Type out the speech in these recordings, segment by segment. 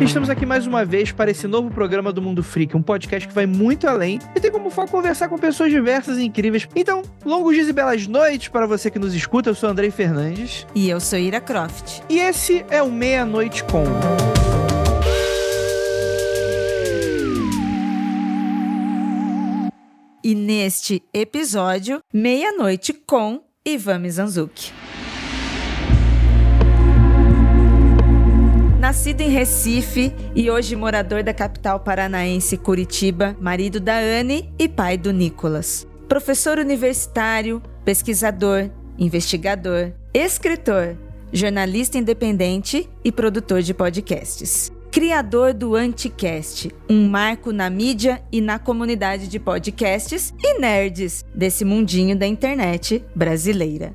Estamos aqui mais uma vez para esse novo programa do Mundo Freak, um podcast que vai muito além e tem como foco conversar com pessoas diversas e incríveis. Então, longos dias e belas noites para você que nos escuta. Eu sou Andrei Fernandes. E eu sou Ira Croft. E esse é o Meia-Noite Com. E neste episódio, Meia-Noite com Ivan Mizanzuki. Nascido em Recife e hoje morador da capital paranaense Curitiba, marido da Anne e pai do Nicolas. Professor universitário, pesquisador, investigador, escritor, jornalista independente e produtor de podcasts. Criador do Anticast, um marco na mídia e na comunidade de podcasts e nerds desse mundinho da internet brasileira.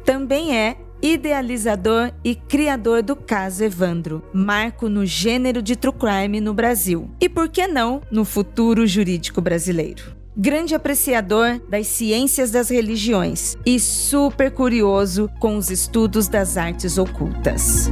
Também é idealizador e criador do Caso Evandro, marco no gênero de true crime no Brasil e, por que não, no futuro jurídico brasileiro. Grande apreciador das ciências das religiões e super curioso com os estudos das artes ocultas.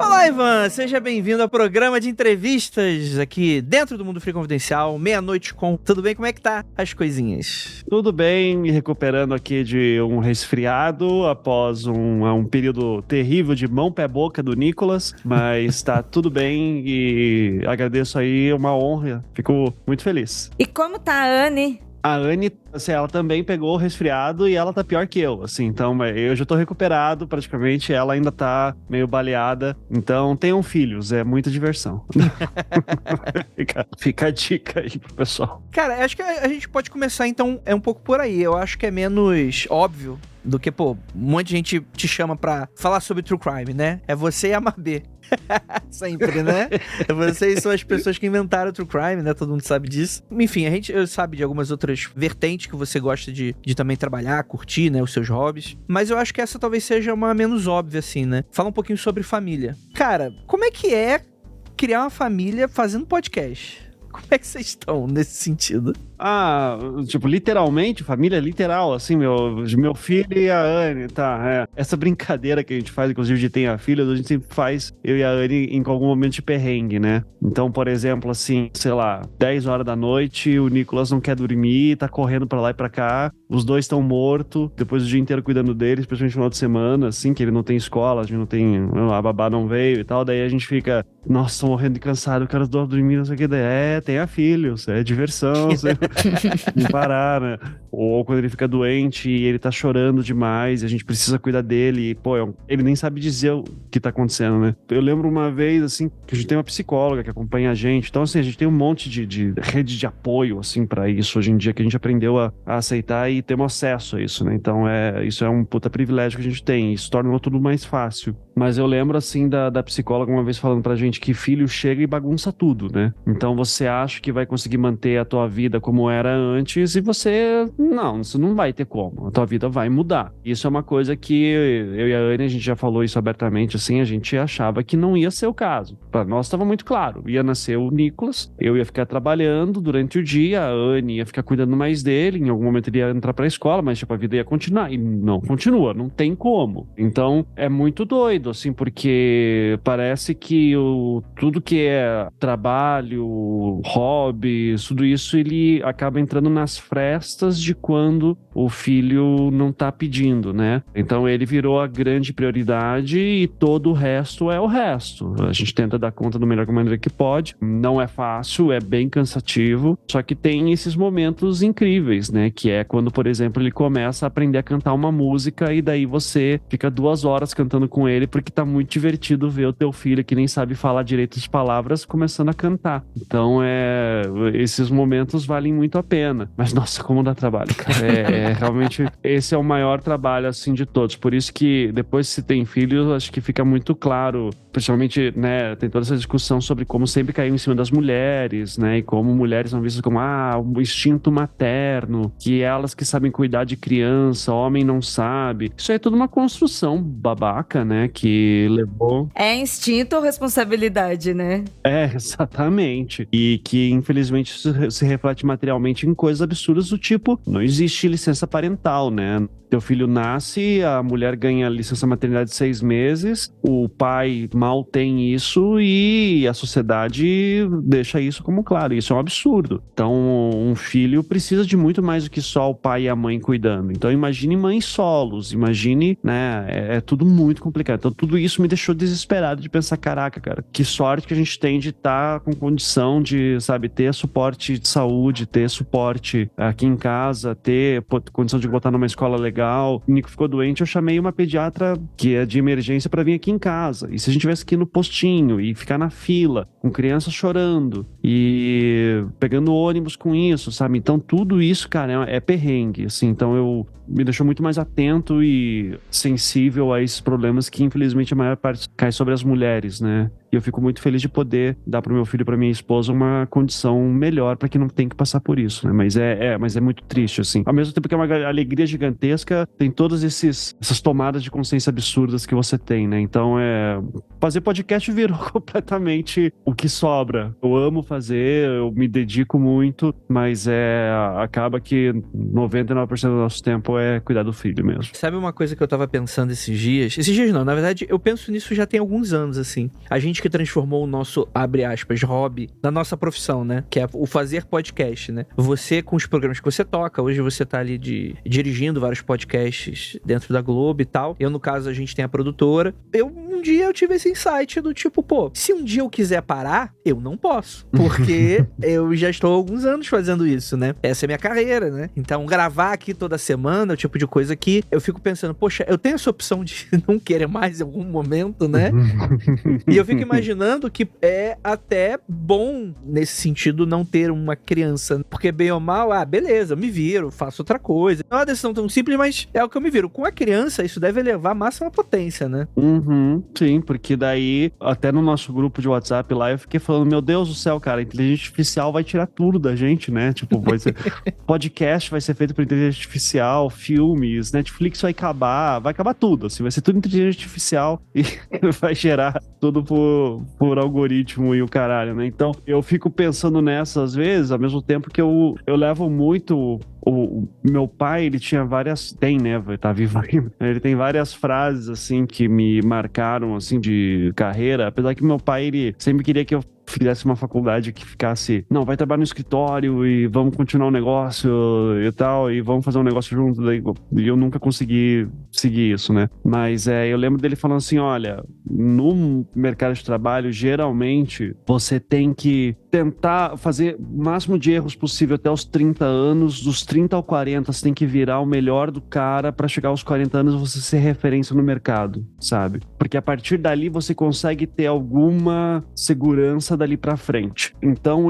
Olá, Ivan! Seja bem-vindo ao programa de entrevistas aqui dentro do Mundo Freak Confidencial, Meia-Noite Com. Tudo bem? Como é que tá as coisinhas? Tudo bem, me recuperando aqui de um resfriado após um período terrível de mão, pé, boca do Nicolas, mas tá tudo bem e agradeço aí, uma honra, fico muito feliz. E como tá a Anne? A Anne, assim, ela também pegou o resfriado e ela tá pior que eu, assim, então eu já tô recuperado praticamente, ela ainda tá meio baleada, então tenham filhos, é muita diversão. fica a dica aí pro pessoal. Cara, acho que a gente pode começar então, um pouco por aí, eu acho que é menos óbvio do que, um monte de gente te chama pra falar sobre true crime, né? É você e a Mabê. Sempre, né? Vocês são as pessoas que inventaram o true crime, né? Todo mundo sabe disso. Enfim, a gente sabe de algumas outras vertentes que você gosta de também trabalhar, curtir, né? Os seus hobbies. Mas eu acho que essa talvez seja uma menos óbvia, assim, né? Fala um pouquinho sobre família. Cara, como é que é criar uma família fazendo podcast? Como é que vocês estão nesse sentido? Tipo, literalmente, família literal, assim, meu filho e a Anne, tá, Essa brincadeira que a gente faz, inclusive de ter a filha, a gente sempre faz, eu e a Anne, em algum momento de perrengue, né? Então, por exemplo, assim, sei lá, 10 horas da noite, o Nicolas não quer dormir, tá correndo pra lá e pra cá, os dois estão mortos, depois o dia inteiro cuidando deles, principalmente no final de semana, assim, que ele não tem escola, a gente não tem, a babá não veio e tal, daí a gente fica, nossa, tô morrendo de cansado, eu quero dormir, não sei o que, tenha filhos, é diversão, não parar, né? Ou quando ele fica doente e ele tá chorando demais e a gente precisa cuidar dele e, ele nem sabe dizer o que tá acontecendo, né? Eu lembro uma vez, assim, que a gente tem uma psicóloga que acompanha a gente, então, assim, a gente tem um monte de rede de apoio, assim, pra isso hoje em dia, que a gente aprendeu a aceitar e temos acesso a isso, né? Então, isso é um puta privilégio que a gente tem, isso torna tudo mais fácil. Mas eu lembro, assim, da psicóloga uma vez falando pra gente que filho chega e bagunça tudo, né? Então você acha que vai conseguir manter a tua vida como era antes e isso não vai ter como. A tua vida vai mudar. Isso é uma coisa que eu e a Anne, a gente já falou isso abertamente, assim, a gente achava que não ia ser o caso. Pra nós estava muito claro. Ia nascer o Nicolas, eu ia ficar trabalhando durante o dia, a Anne ia ficar cuidando mais dele, em algum momento ele ia entrar pra escola, mas tipo, a vida ia continuar. E não continua, não tem como. Então, é muito doido, assim, porque parece que tudo que é trabalho, hobby, tudo isso, ele acaba entrando nas frestas de quando o filho não tá pedindo, né? Então ele virou a grande prioridade e todo o resto é o resto. A gente tenta dar conta da melhor maneira que pode. Não é fácil, é bem cansativo, só que tem esses momentos incríveis, né? Que é quando, por exemplo, ele começa a aprender a cantar uma música e daí você fica 2 horas cantando com ele porque tá muito divertido ver o teu filho que nem sabe falar direito as palavras começando a cantar. Então esses momentos valem muito a pena. Mas nossa, como dá trabalho, cara. Realmente, esse é o maior trabalho, assim, de todos. Por isso que depois que se tem filhos, acho que fica muito claro, principalmente, né, tem toda essa discussão sobre como sempre caiu em cima das mulheres, né, e como mulheres são vistas como, o instinto materno, que elas que sabem cuidar de criança, homem não sabe. Isso aí é toda uma construção babaca, né, que levou... É instinto ou responsabilidade, né? Exatamente. E que, infelizmente, se reflete materialmente em coisas absurdas do tipo, não existe licença parental, né? Teu filho nasce, a mulher ganha licença maternidade de 6 meses, o pai mal tem isso e a sociedade deixa isso como claro. Isso é um absurdo. Então, um filho precisa de muito mais do que só o pai e a mãe cuidando. Então, imagine mães solos, imagine, né? É tudo muito complicado. Então, tudo isso me deixou desesperado de pensar, caraca, cara, que sorte que a gente tem de estar com condição de, sabe, ter suporte de saúde, ter suporte aqui em casa, ter condição de botar numa escola legal. O Nico ficou doente, eu chamei uma pediatra que é de emergência para vir aqui em casa. E se a gente tivesse que ir no postinho e ficar na fila, com criança chorando e pegando ônibus com isso, sabe? Então tudo isso, cara, é perrengue, assim. Então me deixou muito mais atento e sensível a esses problemas que, infelizmente, a maior parte cai sobre as mulheres, né? E eu fico muito feliz de poder dar pro meu filho e pra minha esposa uma condição melhor para que não tenha que passar por isso, né? Mas é muito triste, assim. Ao mesmo tempo que é uma alegria gigantesca, tem todas essas tomadas de consciência absurdas que você tem, né? Então, fazer podcast virou completamente o que sobra. Eu amo fazer, eu me dedico muito, mas acaba que 99% do nosso tempo é cuidar do filho mesmo. Sabe uma coisa que eu tava pensando esses dias? Esses dias não, na verdade, eu penso nisso já tem alguns anos, assim. A gente que transformou o nosso, abre aspas, hobby na nossa profissão, né? Que é o fazer podcast, né? Você, com os programas que você toca, hoje você tá ali dirigindo vários podcasts dentro da Globo e tal. Eu, no caso, a gente tem a produtora. Um dia eu tive esse insight do tipo, pô, se um dia eu quiser parar, eu não posso. Porque eu já estou há alguns anos fazendo isso, né? Essa é a minha carreira, né? Então, gravar aqui toda semana é o tipo de coisa que eu fico pensando, poxa, eu tenho essa opção de não querer mais em algum momento, né? E eu fico imaginando que é até bom nesse sentido não ter uma criança, porque bem ou mal, beleza, eu me viro, faço outra coisa. Não é uma decisão tão simples, mas é o que eu me viro. Com a criança, isso deve elevar a máxima potência, né? Sim, porque daí, até no nosso grupo de WhatsApp lá, eu fiquei falando, meu Deus do céu, cara, a inteligência artificial vai tirar tudo da gente, né? Tipo, podcast vai ser feito por inteligência artificial, filmes, Netflix vai acabar tudo, assim, vai ser tudo inteligência artificial e vai gerar tudo por algoritmo e o caralho, né? Então, eu fico pensando nessa às vezes, ao mesmo tempo que eu levo muito... O meu pai, ele tinha tá vivo ainda, ele tem várias frases, assim, que me marcaram, assim, de carreira, apesar que meu pai, ele sempre queria que eu fizesse uma faculdade que ficasse, não, vai trabalhar no escritório e vamos continuar o negócio e tal, e vamos fazer um negócio junto, e eu nunca consegui seguir isso, né? Mas eu lembro dele falando assim, olha, no mercado de trabalho, geralmente, você tem que tentar fazer o máximo de erros possível até os 30 anos, dos 30 ao 40, você tem que virar o melhor do cara para chegar aos 40 anos você ser referência no mercado, sabe? Porque a partir dali você consegue ter alguma segurança dali pra frente. Então,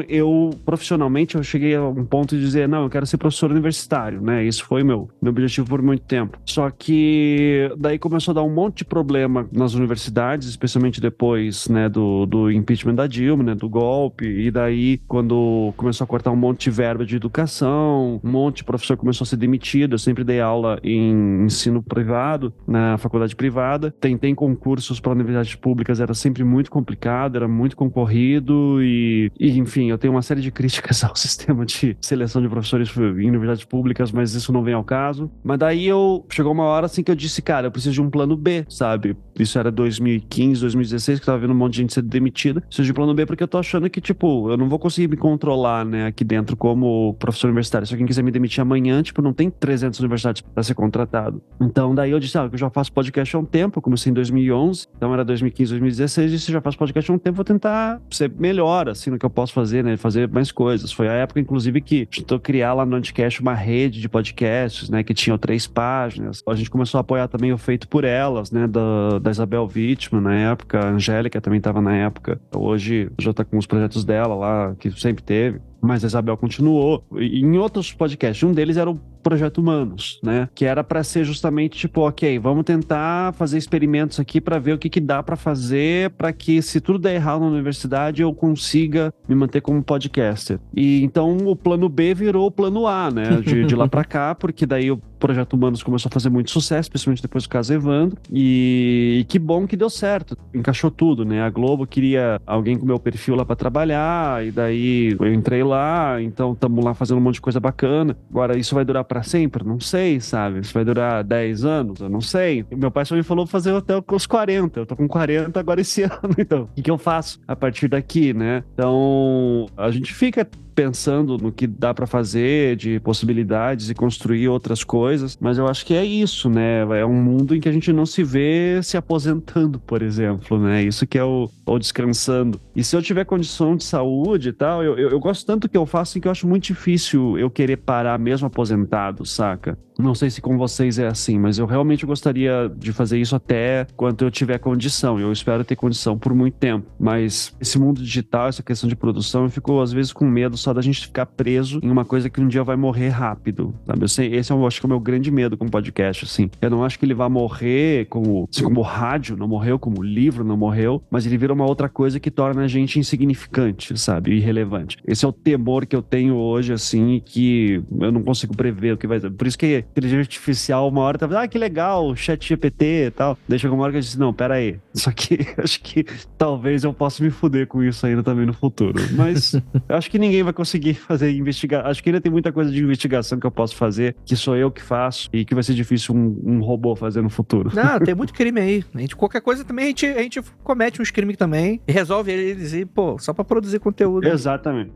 profissionalmente, eu cheguei a um ponto de dizer, não, eu quero ser professor universitário, né? Isso foi meu objetivo por muito tempo. Só que daí começou a dar um monte de problema nas universidades, especialmente depois, né, do impeachment da Dilma, né, do golpe, e daí quando começou a cortar um monte de verba de educação, um monte de professor começou a ser demitido. Eu sempre dei aula em ensino privado, na faculdade privada, tentei concursos para universidades públicas, era sempre muito complicado, era muito concorrido, e enfim, eu tenho uma série de críticas ao sistema de seleção de professores em universidades públicas, mas isso não vem ao caso. Mas daí chegou uma hora assim que eu disse, cara, eu preciso de um plano B, sabe? Isso era 2015, 2016, que tava vendo um monte de gente ser demitida. Preciso de um plano B porque eu tô achando que, tipo, eu não vou conseguir me controlar, né, aqui dentro como professor universitário. Se alguém quiser me demitir amanhã, tipo, não tem 300 universidades para ser contratado. Então, daí eu disse, eu já faço podcast há um tempo, eu comecei em 2011, então era 2015, 2016, disse, já faço podcast há um tempo, vou tentar ser melhor, assim, no que eu posso fazer, né, fazer mais coisas. Foi a época, inclusive, que tentou criar lá no Anticast uma rede de podcasts, né, que tinham 3 páginas. A gente começou a apoiar também o Feito por Elas, né, da Isabel Wittmann, na época, a Angélica também estava na época. Hoje já tá com os projetos dela lá, que sempre teve. Mas a Isabel continuou. E em outros podcasts, um deles era o Projeto Humanos, né? Que era para ser justamente tipo, ok, vamos tentar fazer experimentos aqui para ver o que dá para fazer para que, se tudo der errado na universidade, eu consiga me manter como podcaster. E então o plano B virou o plano A, né? De lá para cá, porque daí eu Projeto Humanos começou a fazer muito sucesso, principalmente depois do caso Evandro, e que bom que deu certo, encaixou tudo, né? A Globo queria alguém com meu perfil lá pra trabalhar, e daí eu entrei lá, então estamos lá fazendo um monte de coisa bacana. Agora, isso vai durar pra sempre? Não sei, sabe? Isso vai durar 10 anos? Eu não sei. E meu pai só me falou fazer até os 40, eu tô com 40 agora esse ano, então o que eu faço a partir daqui, né? Então, a gente fica pensando no que dá pra fazer, de possibilidades e construir outras coisas, mas eu acho que é isso, né? É um mundo em que a gente não se vê se aposentando, por exemplo, né? Isso que é ou descansando. E se eu tiver condição de saúde e tal, eu gosto tanto do que eu faço que eu acho muito difícil eu querer parar mesmo aposentado, saca? Não sei se com vocês é assim, mas eu realmente gostaria de fazer isso até quando eu tiver condição. Eu espero ter condição por muito tempo. Mas esse mundo digital, essa questão de produção, eu fico às vezes com medo só da gente ficar preso em uma coisa que um dia vai morrer rápido, sabe? Esse eu acho que é o meu grande medo com o podcast, assim. Eu não acho que ele vai morrer como o rádio não morreu, como o livro não morreu, mas ele vira uma outra coisa que torna a gente insignificante, sabe? Irrelevante. Esse é o temor que eu tenho hoje, assim, e que eu não consigo prever o que vai ser. Por isso que inteligência artificial, uma hora tá que legal, chat GPT e tal. Deixa uma hora que eu disse, não, pera aí. Só que acho que talvez eu possa me fuder com isso ainda também no futuro. Mas eu acho que ninguém vai conseguir fazer investigação. Acho que ainda tem muita coisa de investigação que eu posso fazer, que sou eu que faço, e que vai ser difícil um robô fazer no futuro. Não, tem muito crime aí. Qualquer coisa também a gente comete uns crimes também e resolve eles e, pô, só pra produzir conteúdo. Exatamente.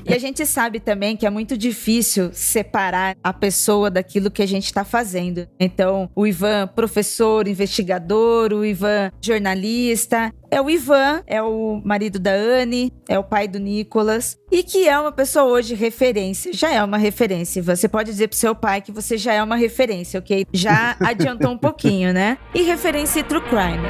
E a gente sabe também que é muito difícil separar a pessoa daquilo que a gente está fazendo. Então, o Ivan, professor, investigador, o Ivan, jornalista. É o Ivan, é o marido da Anne, é o pai do Nicolas, e que é uma pessoa hoje referência. Já é uma referência, Ivan. Você pode dizer pro seu pai que você já é uma referência, ok? Já adiantou um pouquinho, né? E referência em True Crime.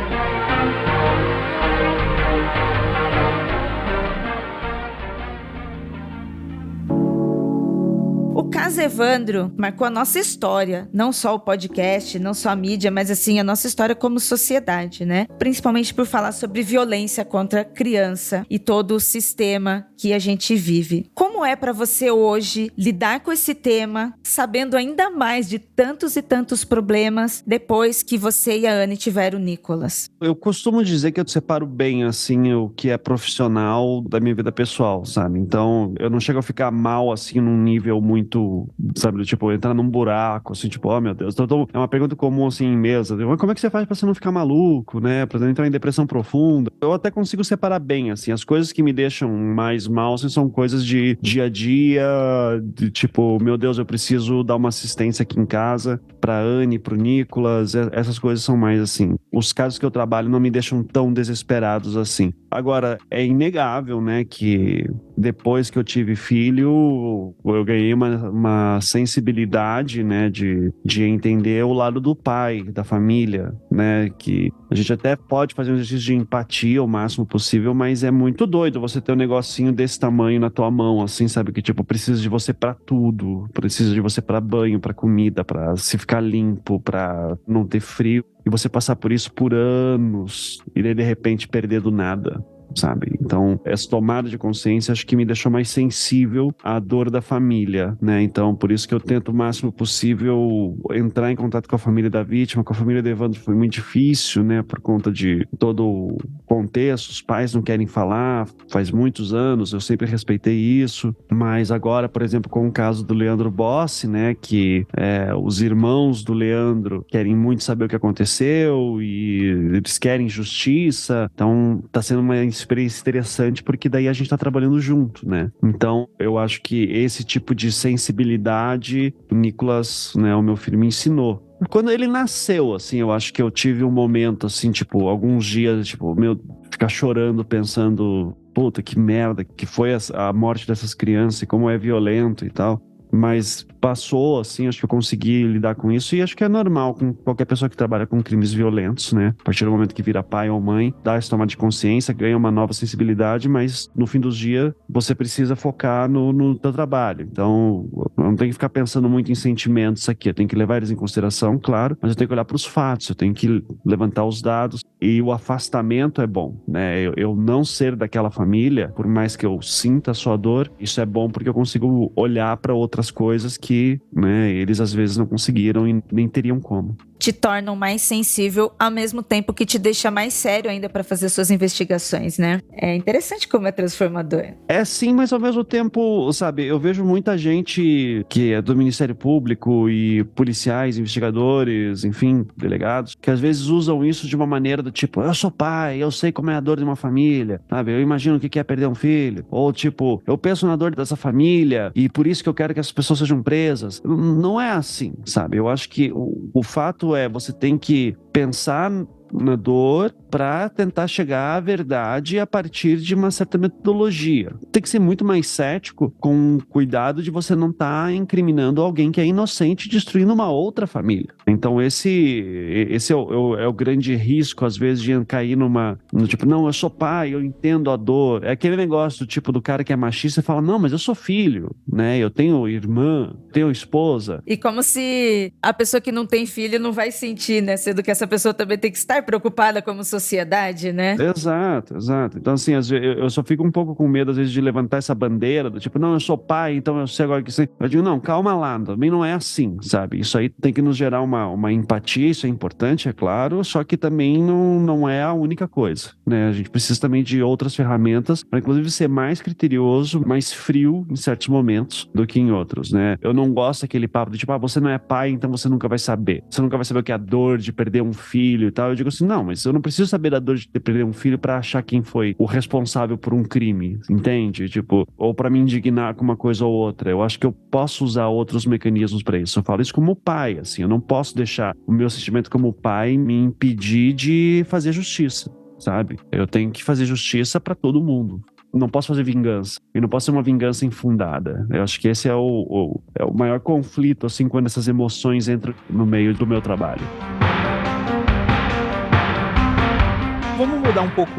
O caso Evandro marcou a nossa história, não só o podcast, não só a mídia, mas assim, a nossa história como sociedade, né? Principalmente por falar sobre violência contra a criança e todo o sistema que a gente vive. Como é pra você hoje lidar com esse tema, sabendo ainda mais de tantos e tantos problemas depois que você e a Anne tiveram o Nicolas? Eu costumo dizer que eu separo bem, assim, o que é profissional da minha vida pessoal, sabe? Então, eu não chego a ficar mal, assim, num nível muito, sabe, tipo, entrar num buraco, assim, tipo, oh meu Deus. Então, é uma pergunta comum, assim, em mesa. Como é que você faz pra você não ficar maluco, né? Pra não entrar em depressão profunda? Eu até consigo separar bem, assim. As coisas que me deixam mais mal, assim, são coisas de dia a dia, de tipo, meu Deus, eu preciso dar uma assistência aqui em casa pra Anne, pro Nicolas. Essas coisas são mais, assim. Os casos que eu trabalho não me deixam tão desesperados assim. Agora, é inegável, né, que depois que eu tive filho, eu ganhei uma sensibilidade, né, de entender o lado do pai, da família, né, que a gente até pode fazer um exercício de empatia o máximo possível, mas é muito doido você ter um negocinho desse tamanho na tua mão, assim, sabe, que tipo, precisa de você pra tudo, precisa de você pra banho, pra comida, pra se ficar limpo, pra não ter frio, e você passar por isso por anos, e daí de repente perder do nada, sabe? Então, essa tomada de consciência acho que me deixou mais sensível à dor da família, né? Então, por isso que eu tento o máximo possível entrar em contato com a família da vítima. Com a família do Evandro foi muito difícil, né? Por conta de todo o contexto, os pais não querem falar, faz muitos anos, eu sempre respeitei isso, mas agora, por exemplo, com o caso do Leandro Bossi, né? Que os irmãos do Leandro querem muito saber o que aconteceu e eles querem justiça, então tá sendo uma experiência interessante, porque daí a gente tá trabalhando junto, né? Então, eu acho que esse tipo de sensibilidade, o Nicolas, né, o meu filho, me ensinou. Quando ele nasceu, assim, eu acho que eu tive um momento, assim, tipo, alguns dias, tipo, ficar chorando, pensando, puta, que merda, que foi a morte dessas crianças e como é violento e tal. Mas passou, assim, acho que eu consegui lidar com isso, e acho que é normal com qualquer pessoa que trabalha com crimes violentos, né? A partir do momento que vira pai ou mãe, dá essa tomada de consciência, ganha uma nova sensibilidade, mas no fim dos dias você precisa focar no teu trabalho. Então, eu não tenho que ficar pensando muito em sentimentos aqui, eu tenho que levar eles em consideração, claro, mas eu tenho que olhar para os fatos, eu tenho que levantar os dados, e o afastamento é bom, né? Eu não ser daquela família, por mais que eu sinta a sua dor, isso é bom porque eu consigo olhar para outra outras coisas que, né, eles às vezes não conseguiram e nem teriam como. Te tornam mais sensível, ao mesmo tempo que te deixa mais sério ainda para fazer suas investigações, né? É interessante como é transformador. É sim, mas ao mesmo tempo, sabe, eu vejo muita gente que é do Ministério Público e policiais, investigadores, enfim, delegados, que às vezes usam isso de uma maneira do tipo, eu sou pai, eu sei como é a dor de uma família, sabe? Eu imagino o que é perder um filho. Ou tipo, eu penso na dor dessa família e por isso que eu quero que essas pessoas sejam presas. Não é assim, sabe? Eu acho que o fato é, você tem que pensar na dor para tentar chegar à verdade a partir de uma certa metodologia. Tem que ser muito mais cético, com cuidado de você não estar incriminando alguém que é inocente, destruindo uma outra família. Então esse é o grande risco, às vezes, de cair no tipo, não, eu sou pai, eu entendo a dor. É aquele negócio do tipo do cara que é machista e fala, não, mas eu sou filho, né? Eu tenho irmã, tenho esposa. E como se a pessoa que não tem filho não vai sentir, né? Sendo que essa pessoa também tem que estar preocupada como sociedade, né? Exato. Então, assim, às vezes, eu só fico um pouco com medo, às vezes, de levantar essa bandeira do tipo, não, eu sou pai, então eu sei agora que sei. Eu digo, não, calma lá, também não é assim, sabe? Isso aí tem que nos gerar uma empatia, isso é importante, é claro, só que também não é a única coisa, né? A gente precisa também de outras ferramentas para, inclusive, ser mais criterioso, mais frio em certos momentos do que em outros, né? Eu não gosto daquele papo de tipo, você não é pai, então você nunca vai saber. Você nunca vai saber o que é a dor de perder um filho e tal. Eu digo assim, não, mas eu não preciso saber da dor de perder um filho para achar quem foi o responsável por um crime, entende? Tipo, ou para me indignar com uma coisa ou outra. Eu acho que eu posso usar outros mecanismos para isso. Eu falo isso como pai, assim, eu não posso deixar o meu sentimento como pai me impedir de fazer justiça, sabe? Eu tenho que fazer justiça para todo mundo. Não posso fazer vingança. E não posso ser uma vingança infundada. Eu acho que esse é o maior conflito, assim, quando essas emoções entram no meio do meu trabalho. Vamos mudar um pouco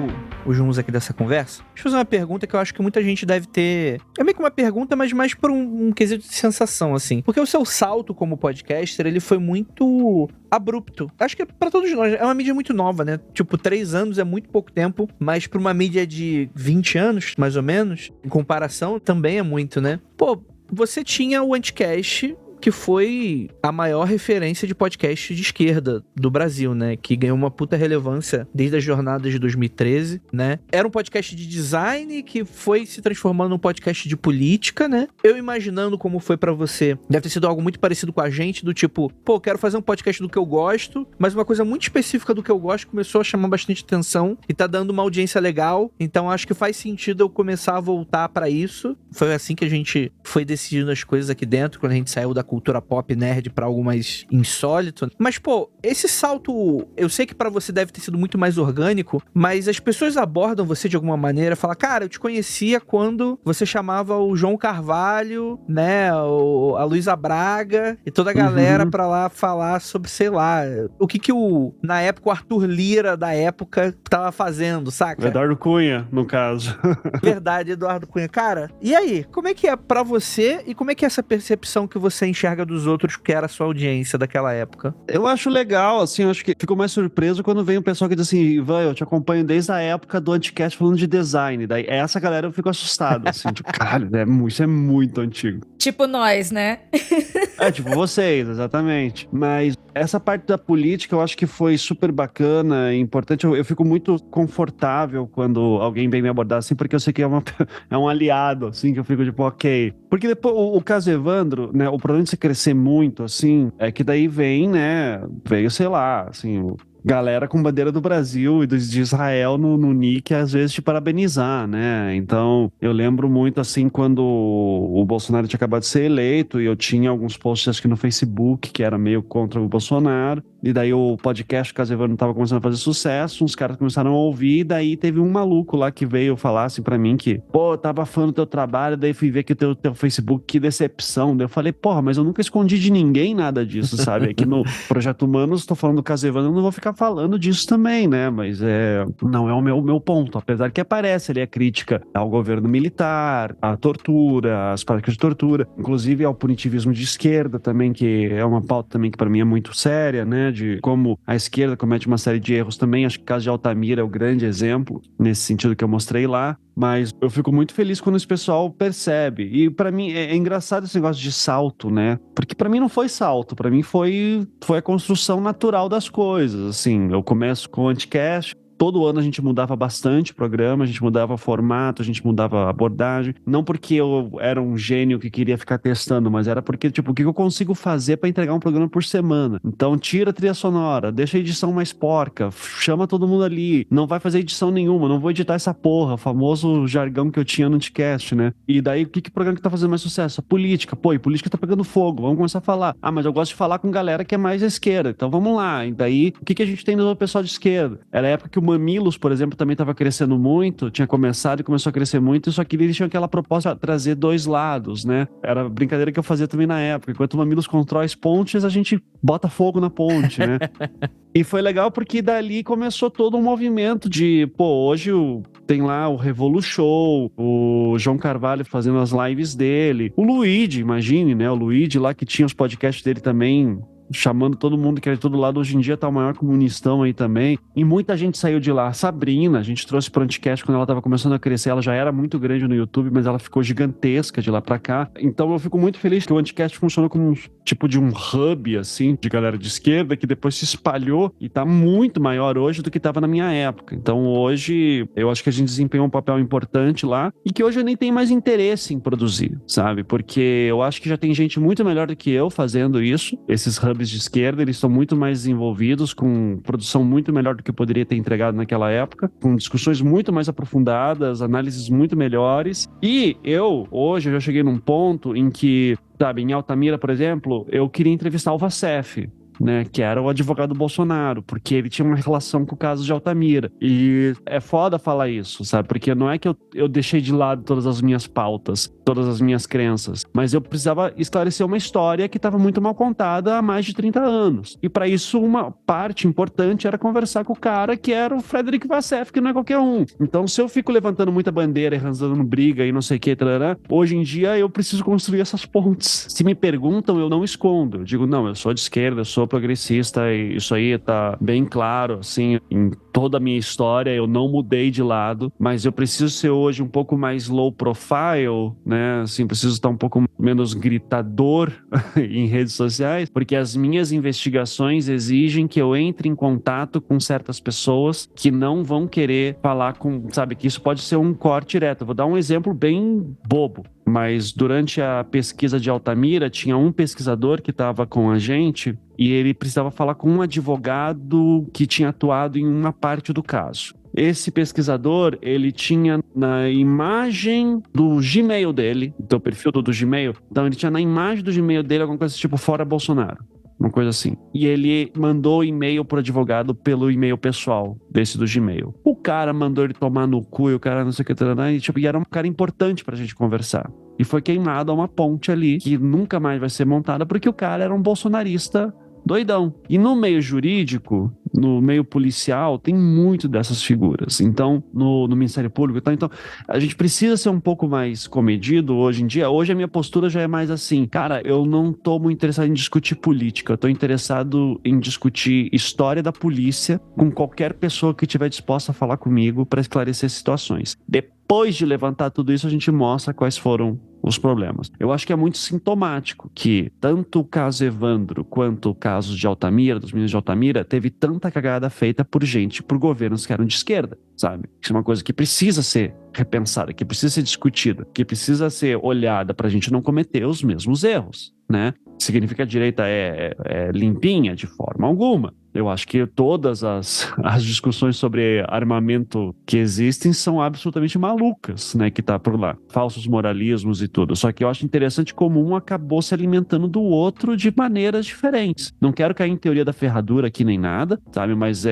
os rumos aqui dessa conversa? Deixa eu fazer uma pergunta que eu acho que muita gente deve ter... É meio que uma pergunta, mas mais por um quesito de sensação, assim. Porque o seu salto como podcaster, ele foi muito abrupto. Acho que pra todos nós, é uma mídia muito nova, né? Tipo, 3 anos é muito pouco tempo, mas pra uma mídia de 20 anos, mais ou menos, em comparação, também é muito, né? Pô, você tinha o Anticast, que foi a maior referência de podcast de esquerda do Brasil, né? Que ganhou uma puta relevância desde as jornadas de 2013, né? Era um podcast de design que foi se transformando num podcast de política, né? Eu imaginando como foi pra você, deve ter sido algo muito parecido com a gente, do tipo, pô, quero fazer um podcast do que eu gosto, mas uma coisa muito específica do que eu gosto começou a chamar bastante atenção e tá dando uma audiência legal, então acho que faz sentido eu começar a voltar pra isso. Foi assim que a gente foi decidindo as coisas aqui dentro, quando a gente saiu da cultura pop nerd pra algo mais insólito. Mas, pô, esse salto, eu sei que pra você deve ter sido muito mais orgânico, mas as pessoas abordam você de alguma maneira, falam, cara, eu te conhecia quando você chamava o João Carvalho, né, a Luísa Braga e toda a galera pra lá falar sobre, sei lá, o que na época, o Arthur Lira da época tava fazendo, saca? Eduardo Cunha, no caso. Verdade, Eduardo Cunha. Cara, e aí? Como é que é pra você e como é que é essa percepção que você enxerga dos outros, que era a sua audiência daquela época? Eu acho legal, assim, eu acho que fico mais surpreso quando vem o pessoal que diz assim, Ivan, eu te acompanho desde a época do Anticast falando de design. Daí essa galera eu fico assustado, assim, tipo, caralho, isso é muito antigo. Tipo nós, né? É, tipo vocês, exatamente. Mas essa parte da política eu acho que foi super bacana e importante. Eu fico muito confortável quando alguém vem me abordar assim, porque eu sei que é um aliado, assim, que eu fico tipo, ok. Porque depois, o caso Evandro, né, o problema de você crescer muito, assim, é que daí veio, sei lá, assim, galera com bandeira do Brasil e de Israel no nick, às vezes te parabenizar, né? Então, eu lembro muito, assim, quando o Bolsonaro tinha acabado de ser eleito e eu tinha alguns posts, acho que no Facebook, que era meio contra o Bolsonaro, e daí o podcast, o Caso Evandro, tava começando a fazer sucesso, uns caras começaram a ouvir, e daí teve um maluco lá que veio falar, assim, pra mim que, pô, eu tava fã do teu trabalho, daí fui ver que o teu Facebook, que decepção. Daí eu falei, porra, mas eu nunca escondi de ninguém nada disso, sabe? Aqui no Projeto Humanos, tô falando do Caso Evandro, eu não vou ficar falando disso também, né? Mas não é o meu ponto. Apesar que aparece ali a crítica ao governo militar, à tortura, às práticas de tortura, inclusive ao punitivismo de esquerda também, que é uma pauta também que para mim é muito séria, né? né, de como a esquerda comete uma série de erros também. Acho que o caso de Altamira é o grande exemplo, nesse sentido que eu mostrei lá. Mas eu fico muito feliz quando esse pessoal percebe. E pra mim é engraçado esse negócio de salto, né? Porque pra mim não foi salto, pra mim foi a construção natural das coisas. Assim, eu começo com o Anticast. Todo ano a gente mudava bastante o programa, a gente mudava formato, a gente mudava abordagem. Não porque eu era um gênio que queria ficar testando, mas era porque, tipo, o que eu consigo fazer para entregar um programa por semana? Então, tira a trilha sonora, deixa a edição mais porca, chama todo mundo ali, não vai fazer edição nenhuma, não vou editar essa porra, o famoso jargão que eu tinha no Anticast, né? E daí, o que programa que tá fazendo mais sucesso? A política. Pô, e política tá pegando fogo, vamos começar a falar. Ah, mas eu gosto de falar com galera que é mais à esquerda, então vamos lá. E daí, o que a gente tem no pessoal de esquerda? Era a época que o Mamilos, por exemplo, também estava crescendo muito, tinha começado e começou a crescer muito, só que eles tinham aquela proposta de trazer dois lados, né? Era a brincadeira que eu fazia também na época. Enquanto o Mamilos constrói as pontes, a gente bota fogo na ponte, né? E foi legal porque dali começou todo um movimento de, pô, hoje tem lá o Revolu Show, o João Carvalho fazendo as lives dele, o Luigi, imagine, né? O Luigi lá que tinha os podcasts dele também, chamando todo mundo que era de todo lado. Hoje em dia tá o maior comunistão aí também. E muita gente saiu de lá. Sabrina, a gente trouxe pro Anticast quando ela tava começando a crescer. Ela já era muito grande no YouTube, mas ela ficou gigantesca de lá pra cá. Então eu fico muito feliz que o Anticast funcionou como um tipo de um hub, assim, de galera de esquerda, que depois se espalhou e tá muito maior hoje do que tava na minha época. Então hoje eu acho que a gente desempenhou um papel importante lá e que hoje eu nem tenho mais interesse em produzir, sabe? Porque eu acho que já tem gente muito melhor do que eu fazendo isso. Esses hubs de esquerda, eles estão muito mais desenvolvidos, com produção muito melhor do que eu poderia ter entregado naquela época, com discussões muito mais aprofundadas, análises muito melhores. E hoje, eu já cheguei num ponto em que, sabe, em Altamira, por exemplo, eu queria entrevistar o Vacef, né, que era o advogado do Bolsonaro, porque ele tinha uma relação com o caso de Altamira. E é foda falar isso, sabe? Porque não é que eu deixei de lado todas as minhas pautas, todas as minhas crenças, mas eu precisava esclarecer uma história que estava muito mal contada há mais de 30 anos. E para isso, uma parte importante era conversar com o cara que era o Frederic Vassef, que não é qualquer um. Então, se eu fico levantando muita bandeira e arranjando briga e não sei o que, hoje em dia eu preciso construir essas pontes. Se me perguntam, eu não escondo. Eu digo, não, eu sou de esquerda, eu sou progressista e isso aí tá bem claro, assim, em toda a minha história, eu não mudei de lado, mas eu preciso ser hoje um pouco mais low profile, né, assim, preciso estar um pouco menos gritador em redes sociais, porque as minhas investigações exigem que eu entre em contato com certas pessoas que não vão querer falar com, sabe, que isso pode ser um corte direto. Eu vou dar um exemplo bem bobo. Mas durante a pesquisa de Altamira, tinha um pesquisador que estava com a gente e ele precisava falar com um advogado que tinha atuado em uma parte do caso. Esse pesquisador, ele tinha na imagem do Gmail dele, do perfil do Gmail, então ele tinha na imagem do Gmail dele alguma coisa tipo fora Bolsonaro. Uma coisa assim. E ele mandou e-mail pro advogado pelo e-mail pessoal desse do Gmail. O cara mandou ele tomar no cu e o cara não sei o que, e era um cara importante pra gente conversar. E foi queimada uma ponte ali que nunca mais vai ser montada porque o cara era um bolsonarista doidão. E no meio jurídico, no meio policial, tem muito dessas figuras. Então, no Ministério Público, tá? Então, a gente precisa ser um pouco mais comedido hoje em dia. Hoje a minha postura já é mais assim, cara, eu não tô muito interessado em discutir política, eu tô interessado em discutir história da polícia com qualquer pessoa que estiver disposta a falar comigo para esclarecer situações. Depois de levantar tudo isso, a gente mostra quais foram os problemas. Eu acho que é muito sintomático que tanto o caso Evandro quanto o caso de Altamira, dos meninos de Altamira, teve tanta cagada feita por gente, por governos que eram de esquerda, sabe? Isso é uma coisa que precisa ser repensada, que precisa ser discutida, que precisa ser olhada para a gente não cometer os mesmos erros, né? Significa que a direita é limpinha? De forma alguma. Eu acho que todas as discussões sobre armamento que existem são absolutamente malucas, né, que tá por lá. Falsos moralismos e tudo. Só que eu acho interessante como um acabou se alimentando do outro de maneiras diferentes. Não quero cair em teoria da ferradura aqui nem nada, sabe? Mas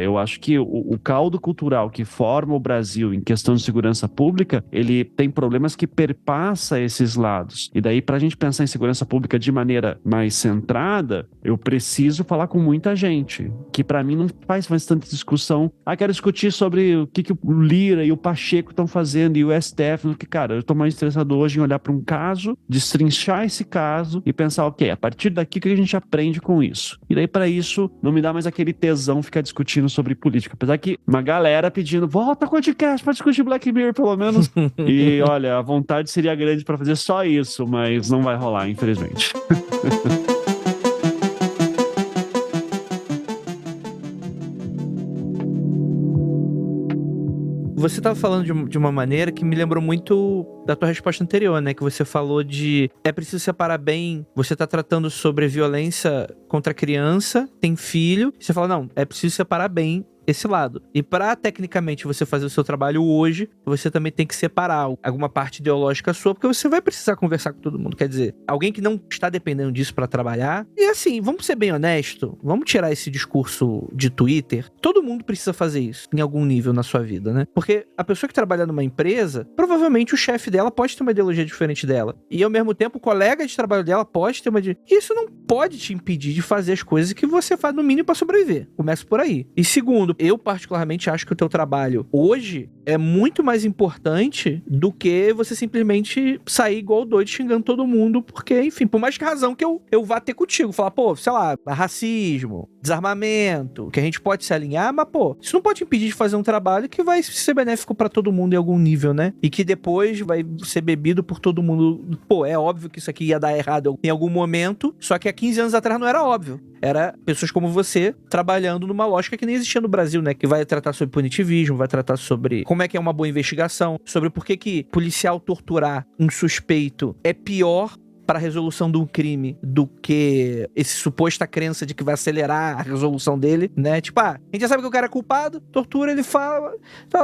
eu acho que o caldo cultural que forma o Brasil em questão de segurança pública, ele tem problemas que perpassa esses lados. E daí, pra gente pensar em segurança pública de maneira mais centrada, eu preciso falar com muita gente. recentemente, que pra mim não faz mais tanta discussão. Quero discutir sobre o que o Lira e o Pacheco estão fazendo e o STF, porque, cara, eu tô mais interessado hoje em olhar pra um caso, destrinchar esse caso e pensar, ok, a partir daqui o que a gente aprende com isso? E daí pra isso, não me dá mais aquele tesão ficar discutindo sobre política. Apesar que uma galera pedindo, volta com o podcast pra discutir Black Mirror, pelo menos. E, olha, a vontade seria grande pra fazer só isso, mas não vai rolar, infelizmente. Você estava falando de uma maneira que me lembrou muito da tua resposta anterior, né? Que você falou de é preciso separar bem. Você tá tratando sobre violência contra a criança, tem filho. Você fala, não, é preciso separar bem esse lado. E pra, tecnicamente, você fazer o seu trabalho hoje, você também tem que separar alguma parte ideológica sua, porque você vai precisar conversar com todo mundo. Quer dizer, alguém que não está dependendo disso pra trabalhar. E assim, vamos ser bem honesto, vamos tirar esse discurso de Twitter. Todo mundo precisa fazer isso, em algum nível na sua vida, né? Porque a pessoa que trabalha numa empresa, provavelmente o chefe dela pode ter uma ideologia diferente dela. E ao mesmo tempo, o colega de trabalho dela pode ter uma... Isso não pode te impedir de fazer as coisas que você faz no mínimo pra sobreviver. Começa por aí. E segundo, eu particularmente acho que o teu trabalho hoje é muito mais importante do que você simplesmente sair igual doido xingando todo mundo, porque, enfim, por mais que razão que eu vá ter contigo, falar, pô, sei lá, racismo, desarmamento, que a gente pode se alinhar, mas, pô, isso não pode impedir de fazer um trabalho que vai ser benéfico pra todo mundo em algum nível, né? E que depois vai ser bebido por todo mundo. Pô, é óbvio que isso aqui ia dar errado em algum momento, só que há 15 anos atrás não era óbvio. Era pessoas como você trabalhando numa lógica que nem existia no Brasil, né? Que vai tratar sobre punitivismo, vai tratar sobre como é que é uma boa investigação, sobre por que policial torturar um suspeito é pior para a resolução de um crime do que esse suposta crença de que vai acelerar a resolução dele, né? Tipo, a gente já sabe que o cara é culpado, tortura, ele fala,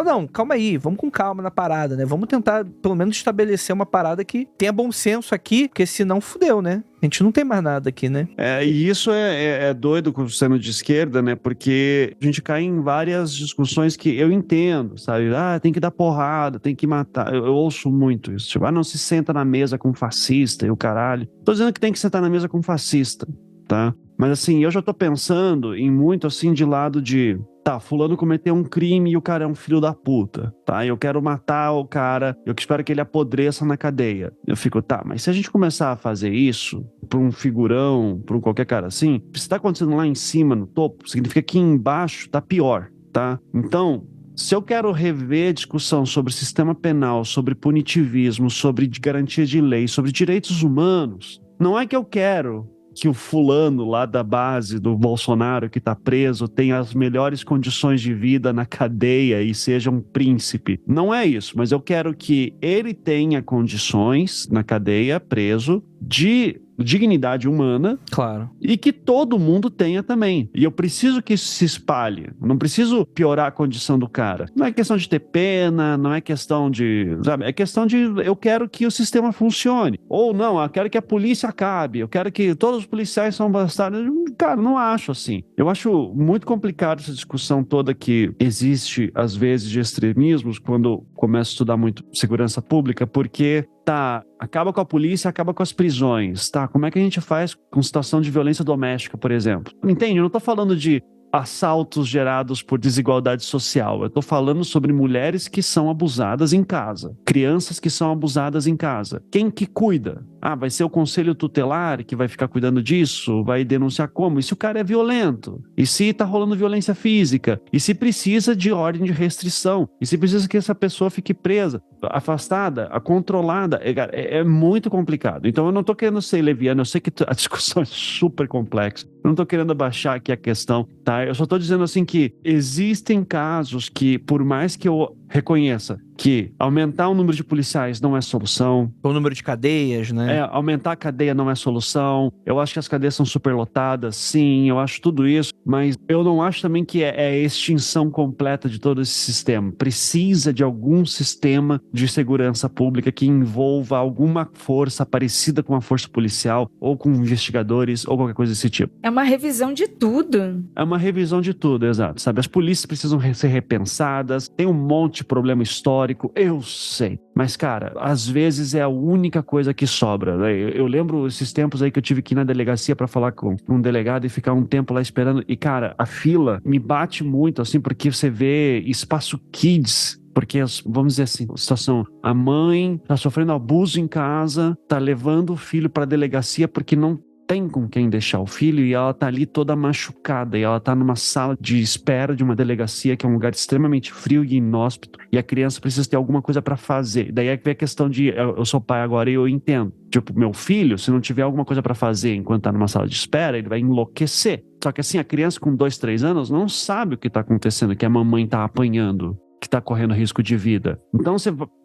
não, calma aí, vamos com calma na parada, né? Vamos tentar, pelo menos, estabelecer uma parada que tenha bom senso aqui, porque senão fudeu, né? A gente não tem mais nada aqui, né? E isso é doido sendo de esquerda, né? Porque a gente cai em várias discussões que eu entendo, sabe? Tem que dar porrada, tem que matar. Eu ouço muito isso. Tipo, não se senta na mesa com fascista e o caralho. Tô dizendo que tem que sentar na mesa com fascista, tá? Mas assim, eu já tô pensando em muito assim de lado de... Tá, fulano cometeu um crime e o cara é um filho da puta, tá? Eu quero matar o cara, eu espero que ele apodreça na cadeia. Eu fico, tá, mas se a gente começar a fazer isso pra um figurão, pra um qualquer cara assim, se tá acontecendo lá em cima, no topo, significa que embaixo tá pior, tá? Então... Se eu quero rever a discussão sobre sistema penal, sobre punitivismo, sobre garantia de lei, sobre direitos humanos, não é que eu quero que o fulano lá da base do Bolsonaro que tá preso tenha as melhores condições de vida na cadeia e seja um príncipe. Não é isso, mas eu quero que ele tenha condições na cadeia, preso, de dignidade humana, claro, e que todo mundo tenha também. E eu preciso que isso se espalhe. Não preciso piorar a condição do cara. Não é questão de ter pena, não é questão de... Sabe? É questão de eu quero que o sistema funcione. Ou não, eu quero que a polícia acabe. Eu quero que todos os policiais são bastardos. Cara, não acho assim. Eu acho muito complicado essa discussão toda que existe, às vezes, de extremismos quando começo a estudar muito segurança pública, porque tá, acaba com a polícia, acaba com as prisões, tá? Como é que a gente faz com situação de violência doméstica, por exemplo? Entende? Eu não tô falando de assaltos gerados por desigualdade social. Eu estou falando sobre mulheres que são abusadas em casa, crianças que são abusadas em casa. Quem que cuida? Vai ser o conselho tutelar que vai ficar cuidando disso? Vai denunciar como? E se o cara é violento? E se tá rolando violência física? E se precisa de ordem de restrição? E se precisa que essa pessoa fique presa, afastada, controlada? É muito complicado. Então eu não tô querendo ser leviano, eu sei que a discussão é super complexa. Eu não tô querendo abaixar aqui a questão, tá? Eu só tô dizendo assim que existem casos que, por mais que eu reconheça que aumentar o número de policiais não é solução. O número de cadeias, né? Aumentar a cadeia não é solução. Eu acho que as cadeias são superlotadas, sim, eu acho tudo isso, mas eu não acho também que é a extinção completa de todo esse sistema. Precisa de algum sistema de segurança pública que envolva alguma força parecida com a força policial, ou com investigadores, ou qualquer coisa desse tipo. É uma revisão de tudo. É uma revisão de tudo, exato, sabe? As polícias precisam ser repensadas, tem um monte morte, problema histórico, eu sei. Mas, cara, às vezes é a única coisa que sobra, né? Eu lembro esses tempos aí que eu tive que ir na delegacia pra falar com um delegado e ficar um tempo lá esperando. E, cara, a fila me bate muito, assim, porque você vê espaço kids. Porque, vamos dizer assim, situação, a mãe tá sofrendo abuso em casa, tá levando o filho pra delegacia porque não tem com quem deixar o filho e ela tá ali toda machucada e ela tá numa sala de espera de uma delegacia que é um lugar extremamente frio e inóspito e a criança precisa ter alguma coisa pra fazer. Daí é que vem a questão de, eu sou pai agora e eu entendo. Tipo, meu filho, se não tiver alguma coisa pra fazer enquanto tá numa sala de espera, ele vai enlouquecer. Só que assim, a criança com 2, 3 anos não sabe o que tá acontecendo, que a mamãe tá apanhando, que tá correndo risco de vida. Então,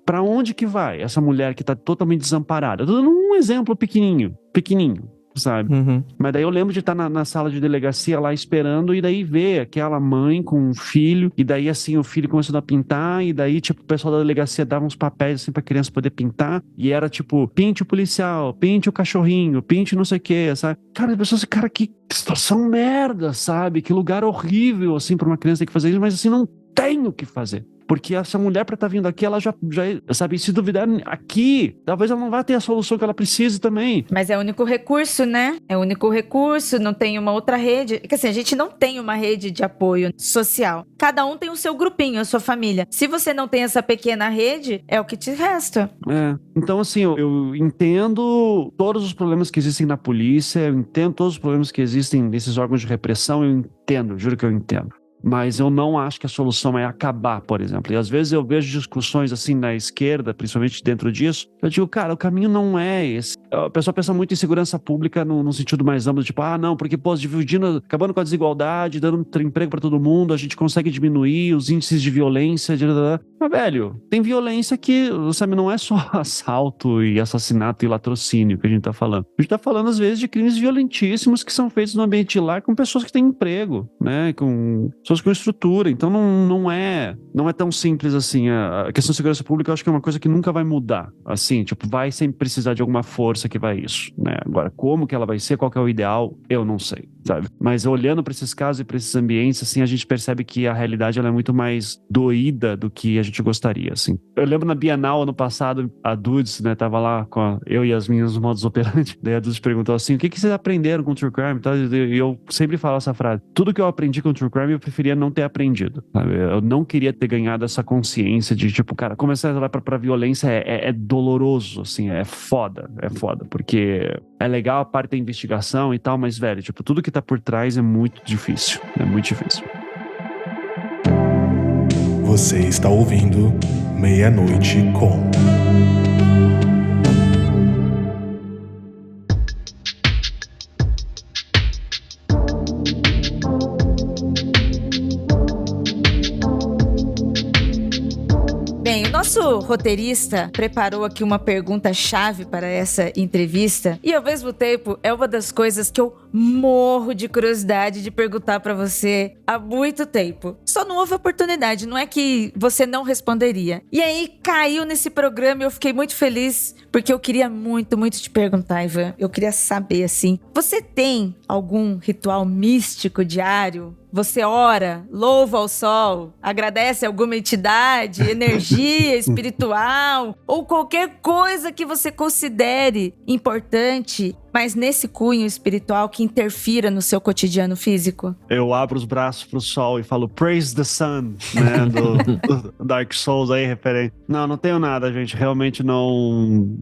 pra onde que vai essa mulher que tá totalmente desamparada? Eu tô dando um exemplo pequenininho, sabe? Uhum. Mas daí eu lembro de estar na sala de delegacia lá esperando e daí ver aquela mãe com um filho e daí assim o filho começando a pintar e daí tipo o pessoal da delegacia dava uns papéis assim pra criança poder pintar e era tipo, pinte o policial, pinte o cachorrinho, pinte não sei o que, sabe? Cara, as pessoas, cara, que situação merda, sabe? Que lugar horrível assim pra uma criança ter que fazer isso, mas assim não tem o que fazer. Porque essa mulher, pra estar vindo aqui, ela já, sabe, se duvidar aqui, talvez ela não vá ter a solução que ela precise também. Mas é o único recurso, né? É o único recurso, não tem uma outra rede. Porque assim, a gente não tem uma rede de apoio social. Cada um tem o seu grupinho, a sua família. Se você não tem essa pequena rede, é o que te resta. Então assim, eu entendo todos os problemas que existem na polícia, eu entendo todos os problemas que existem nesses órgãos de repressão, eu entendo, juro que eu entendo. Mas eu não acho que a solução é acabar, por exemplo. E às vezes eu vejo discussões assim na esquerda, principalmente dentro disso, eu digo, cara, o caminho não é esse. A pessoa pensa muito em segurança pública no sentido mais amplo, tipo, não, porque, pô, dividindo, acabando com a desigualdade, dando emprego pra todo mundo, a gente consegue diminuir os índices de violência. Mas, velho, tem violência que, sabe, não é só assalto e assassinato e latrocínio que a gente tá falando. A gente tá falando, às vezes, de crimes violentíssimos que são feitos no ambiente de lar com pessoas que têm emprego, né, com estrutura, então não é tão simples assim. A questão de segurança pública eu acho que é uma coisa que nunca vai mudar, assim, tipo, vai sempre precisar de alguma força que vai isso, né, agora como que ela vai ser, qual que é o ideal, eu não sei, sabe, mas olhando para esses casos e para esses ambientes, assim, a gente percebe que a realidade ela é muito mais doída do que a gente gostaria, assim. Eu lembro na Bienal ano passado, a Dudes, né, tava lá com eu e as minhas modos operantes, daí a Dudes perguntou assim, o que vocês aprenderam com True Crime, e eu sempre falo essa frase, tudo que eu aprendi com True Crime eu preferia não ter aprendido, sabe? Eu não queria ter ganhado essa consciência de, tipo, cara, começar a levar pra violência é doloroso, assim, é foda, porque é legal a parte da investigação e tal, mas, velho, tipo, tudo que tá por trás é muito difícil. Você está ouvindo Meia-Noite com... Bem, o nosso roteirista preparou aqui uma pergunta-chave para essa entrevista e, ao mesmo tempo, é uma das coisas que eu morro de curiosidade de perguntar para você há muito tempo. Só não houve oportunidade, não é que você não responderia. E aí, caiu nesse programa e eu fiquei muito feliz porque eu queria muito, muito te perguntar, Ivan. Eu queria saber, assim, você tem algum ritual místico diário? Você ora, louva ao sol, agradece alguma entidade, energia espiritual ou qualquer coisa que você considere importante, mas nesse cunho espiritual que interfira no seu cotidiano físico? Eu abro os braços pro sol e falo Praise the Sun, né, do Dark Souls aí, referente. Não tenho nada, gente, realmente não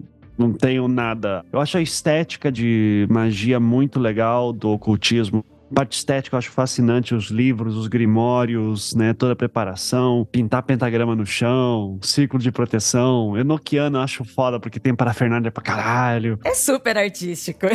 tenho nada. Eu acho a estética de magia muito legal, do ocultismo. Parte estética eu acho fascinante, os livros, os grimórios, né, toda a preparação, pintar pentagrama no chão, círculo de proteção. Enochiano eu acho foda porque tem parafernália pra caralho. É super artístico.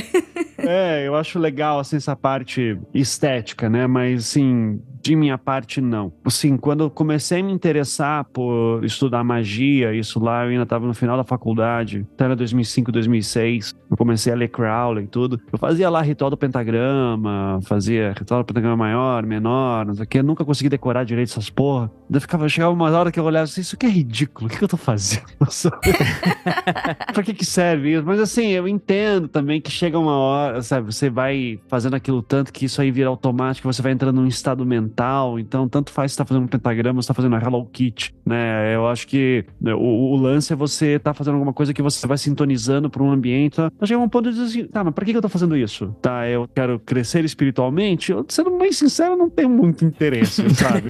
Eu acho legal, assim, essa parte estética, né, mas, assim, de minha parte, não. Assim, quando eu comecei a me interessar por estudar magia, isso lá, eu ainda tava no final da faculdade, então era 2005, 2006, eu comecei a ler Crowley e tudo. Eu fazia lá ritual do pentagrama, fazia ritual do pentagrama maior, menor, não sei o que, eu nunca consegui decorar direito essas porra. Chegava uma hora que eu olhava assim, isso aqui é ridículo, o que eu tô fazendo? Pra que serve isso? Mas assim, eu entendo também que chega uma hora, sabe, você vai fazendo aquilo tanto que isso aí vira automático, você vai entrando num estado mental mental, então tanto faz se tá fazendo um pentagrama, se tá fazendo a Hello Kitty, né? Eu acho que o lance é você tá fazendo alguma coisa que você vai sintonizando para um ambiente, tá? Mas chega um ponto de dizer assim, tá, mas pra que eu tô fazendo isso? Tá, eu quero crescer espiritualmente? Eu, sendo bem sincero, não tenho muito interesse, sabe?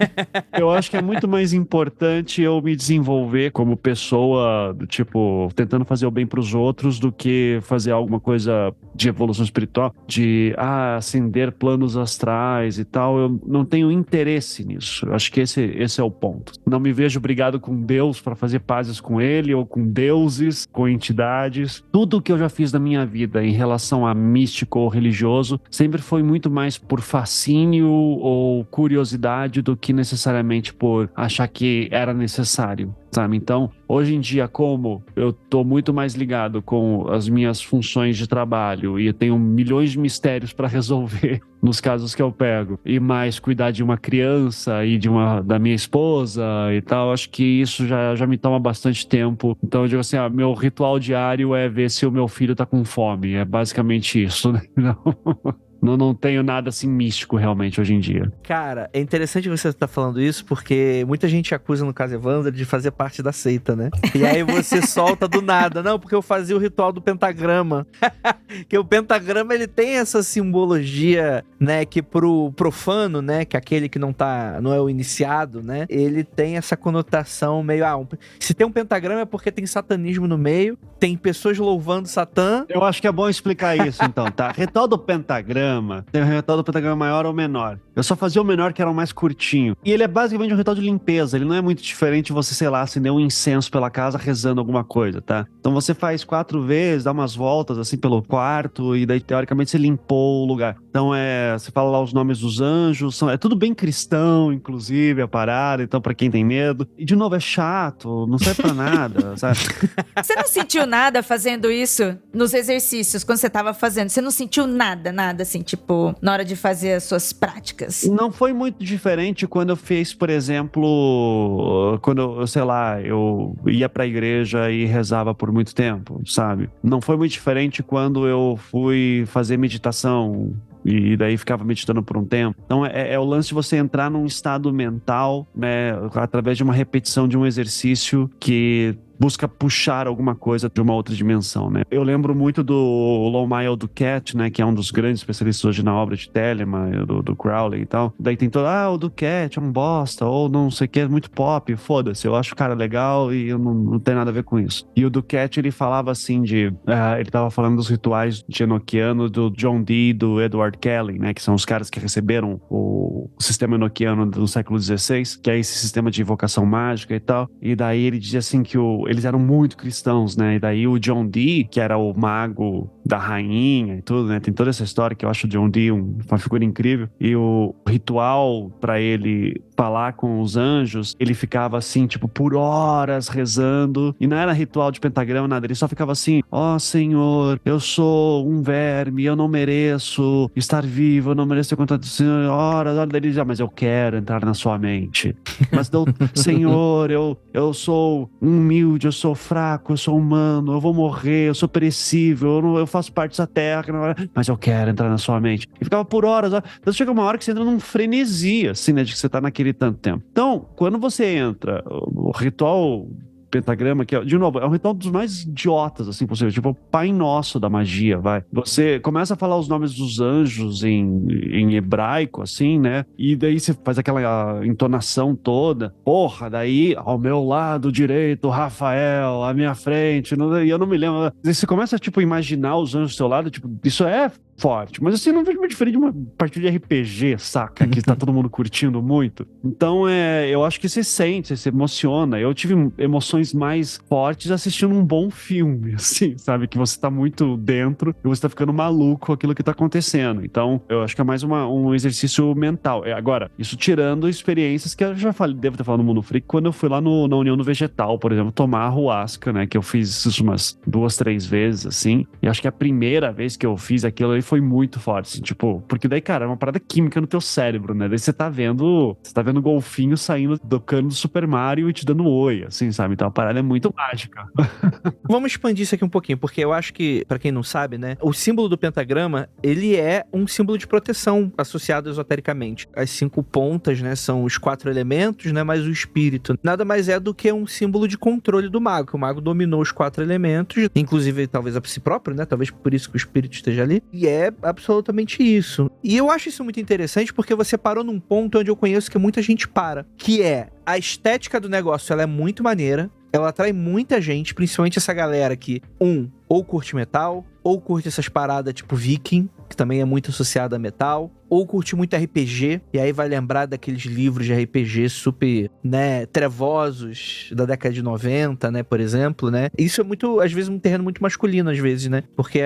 Eu acho que é muito mais importante eu me desenvolver como pessoa, do tipo, tentando fazer o bem pros outros do que fazer alguma coisa de evolução espiritual, de ascender planos astrais e tal. Eu não tenho interesse nisso. Eu acho que esse é o ponto. Não me vejo brigado com Deus para fazer pazes com ele, ou com deuses, com entidades. Tudo que eu já fiz na minha vida em relação a místico ou religioso sempre foi muito mais por fascínio ou curiosidade do que necessariamente por achar que era necessário, sabe? Então, hoje em dia, como eu tô muito mais ligado com as minhas funções de trabalho e eu tenho milhões de mistérios para resolver nos casos que eu pego, e mais cuidar de uma criança e da minha esposa e tal, acho que isso já me toma bastante tempo. Então eu digo assim, meu ritual diário é ver se o meu filho tá com fome, é basicamente isso, né? Não tenho nada assim místico realmente hoje em dia. Cara, é interessante você estar falando isso, porque muita gente acusa, no caso Evandro, de fazer parte da seita, né? E aí você solta do nada. Não, porque eu fazia o ritual do pentagrama. Que o pentagrama, ele tem essa simbologia, né? Que pro profano, né? Que aquele que não é o iniciado, né? Ele tem essa conotação meio... se tem um pentagrama é porque tem satanismo no meio, tem pessoas louvando Satã. Eu acho que é bom explicar isso, então, tá? Ritual do pentagrama, tem o ritual do pentagrama maior ou menor. Eu só fazia o menor, que era o mais curtinho. E ele é basicamente um ritual de limpeza. Ele não é muito diferente de você, sei lá, acender um incenso pela casa rezando alguma coisa, tá? Então você faz 4 vezes, dá umas voltas assim pelo quarto, e daí teoricamente você limpou o lugar. Então você fala lá os nomes dos anjos, é tudo bem cristão, inclusive, a parada, então pra quem tem medo. E de novo, é chato, não serve pra nada, sabe? Você não sentiu nada fazendo isso nos exercícios, quando você tava fazendo? Você não sentiu nada, assim, tipo, na hora de fazer as suas práticas? Não foi muito diferente quando eu fiz, por exemplo, quando eu, sei lá, eu ia pra igreja e rezava por muito tempo, sabe? Não foi muito diferente quando eu fui fazer meditação e daí ficava meditando por um tempo. Então é o lance de você entrar num estado mental, né, através de uma repetição de um exercício que busca puxar alguma coisa de uma outra dimensão, né? Eu lembro muito do Longmire Duquette, né? Que é um dos grandes especialistas hoje na obra de Telemann, do Crowley e tal. Daí tem todo, o Duquette é um bosta, ou não sei o que, é muito pop, foda-se, eu acho o cara legal e eu não tenho nada a ver com isso. E o Duquette, ele falava assim ele tava falando dos rituais de enoquiano do John Dee e do Edward Kelly, né? Que são os caras que receberam o sistema enoquiano do século XVI, que é esse sistema de invocação mágica e tal. E daí ele dizia assim que eles eram muito cristãos, né? E daí o John Dee, que era o mago da rainha e tudo, né? Tem toda essa história que eu acho o John Dee uma figura incrível. E o ritual pra ele falar com os anjos, ele ficava assim, tipo, por horas rezando. E não era ritual de pentagrama, nada. Ele só ficava assim, Senhor, eu sou um verme, eu não mereço estar vivo, eu não mereço ter contato com o Senhor. Horas. Daí ele dizia, mas eu quero entrar na sua mente. Mas, Senhor, eu sou humilde, eu sou fraco, eu sou humano, eu vou morrer, eu sou perecível, eu faço parte dessa terra, mas eu quero entrar na sua mente. E ficava por horas. Então chega uma hora que você entra num frenesi, assim, né, de que você tá naquele tanto tempo. Então, quando você entra, o ritual pentagrama, que de novo, é um ritual dos mais idiotas, assim, possível, tipo o Pai Nosso da magia, vai. Você começa a falar os nomes dos anjos em hebraico, assim, né? E daí você faz aquela entonação toda. Porra, daí, ao meu lado direito, Rafael, à minha frente, e eu não me lembro. Daí você começa, tipo, a imaginar os anjos do seu lado, tipo, isso é forte, mas assim, não vejo muito diferente de uma partida de RPG, saca? Que tá todo mundo curtindo muito. Então, eu acho que você sente, você se emociona. Eu tive emoções mais fortes assistindo um bom filme, assim, sabe? Que você tá muito dentro e você tá ficando maluco com aquilo que tá acontecendo. Então, eu acho que é mais um exercício mental. Agora, isso tirando experiências que eu já devo ter falado no Mundo Freak, quando eu fui lá na União do Vegetal, por exemplo, tomar ayahuasca, né? Que eu fiz isso umas 2, 3 vezes, assim. E acho que a primeira vez que eu fiz aquilo ali foi muito forte, assim, tipo, porque daí, cara, é uma parada química no teu cérebro, né? Daí você tá vendo golfinho saindo do cano do Super Mario e te dando oi, assim, sabe? Então a parada é muito mágica. Vamos expandir isso aqui um pouquinho, porque eu acho que, pra quem não sabe, né, o símbolo do pentagrama, ele é um símbolo de proteção associado esotericamente. As 5 pontas, né, são os 4 elementos, né, mais o espírito. Nada mais é do que um símbolo de controle do mago, que o mago dominou os 4 elementos, inclusive talvez a si próprio, né, talvez por isso que o espírito esteja ali, e é absolutamente isso. E eu acho isso muito interessante porque você parou num ponto onde eu conheço que muita gente para, que é a estética do negócio, ela é muito maneira, ela atrai muita gente, principalmente essa galera que, ou curte metal, ou curte essas paradas tipo Viking, que também é muito associada a metal, ou curte muito RPG, e aí vai lembrar daqueles livros de RPG super, né, trevosos da década de 90, né, por exemplo, né? Isso é muito, às vezes, um terreno muito masculino, às vezes, né? Porque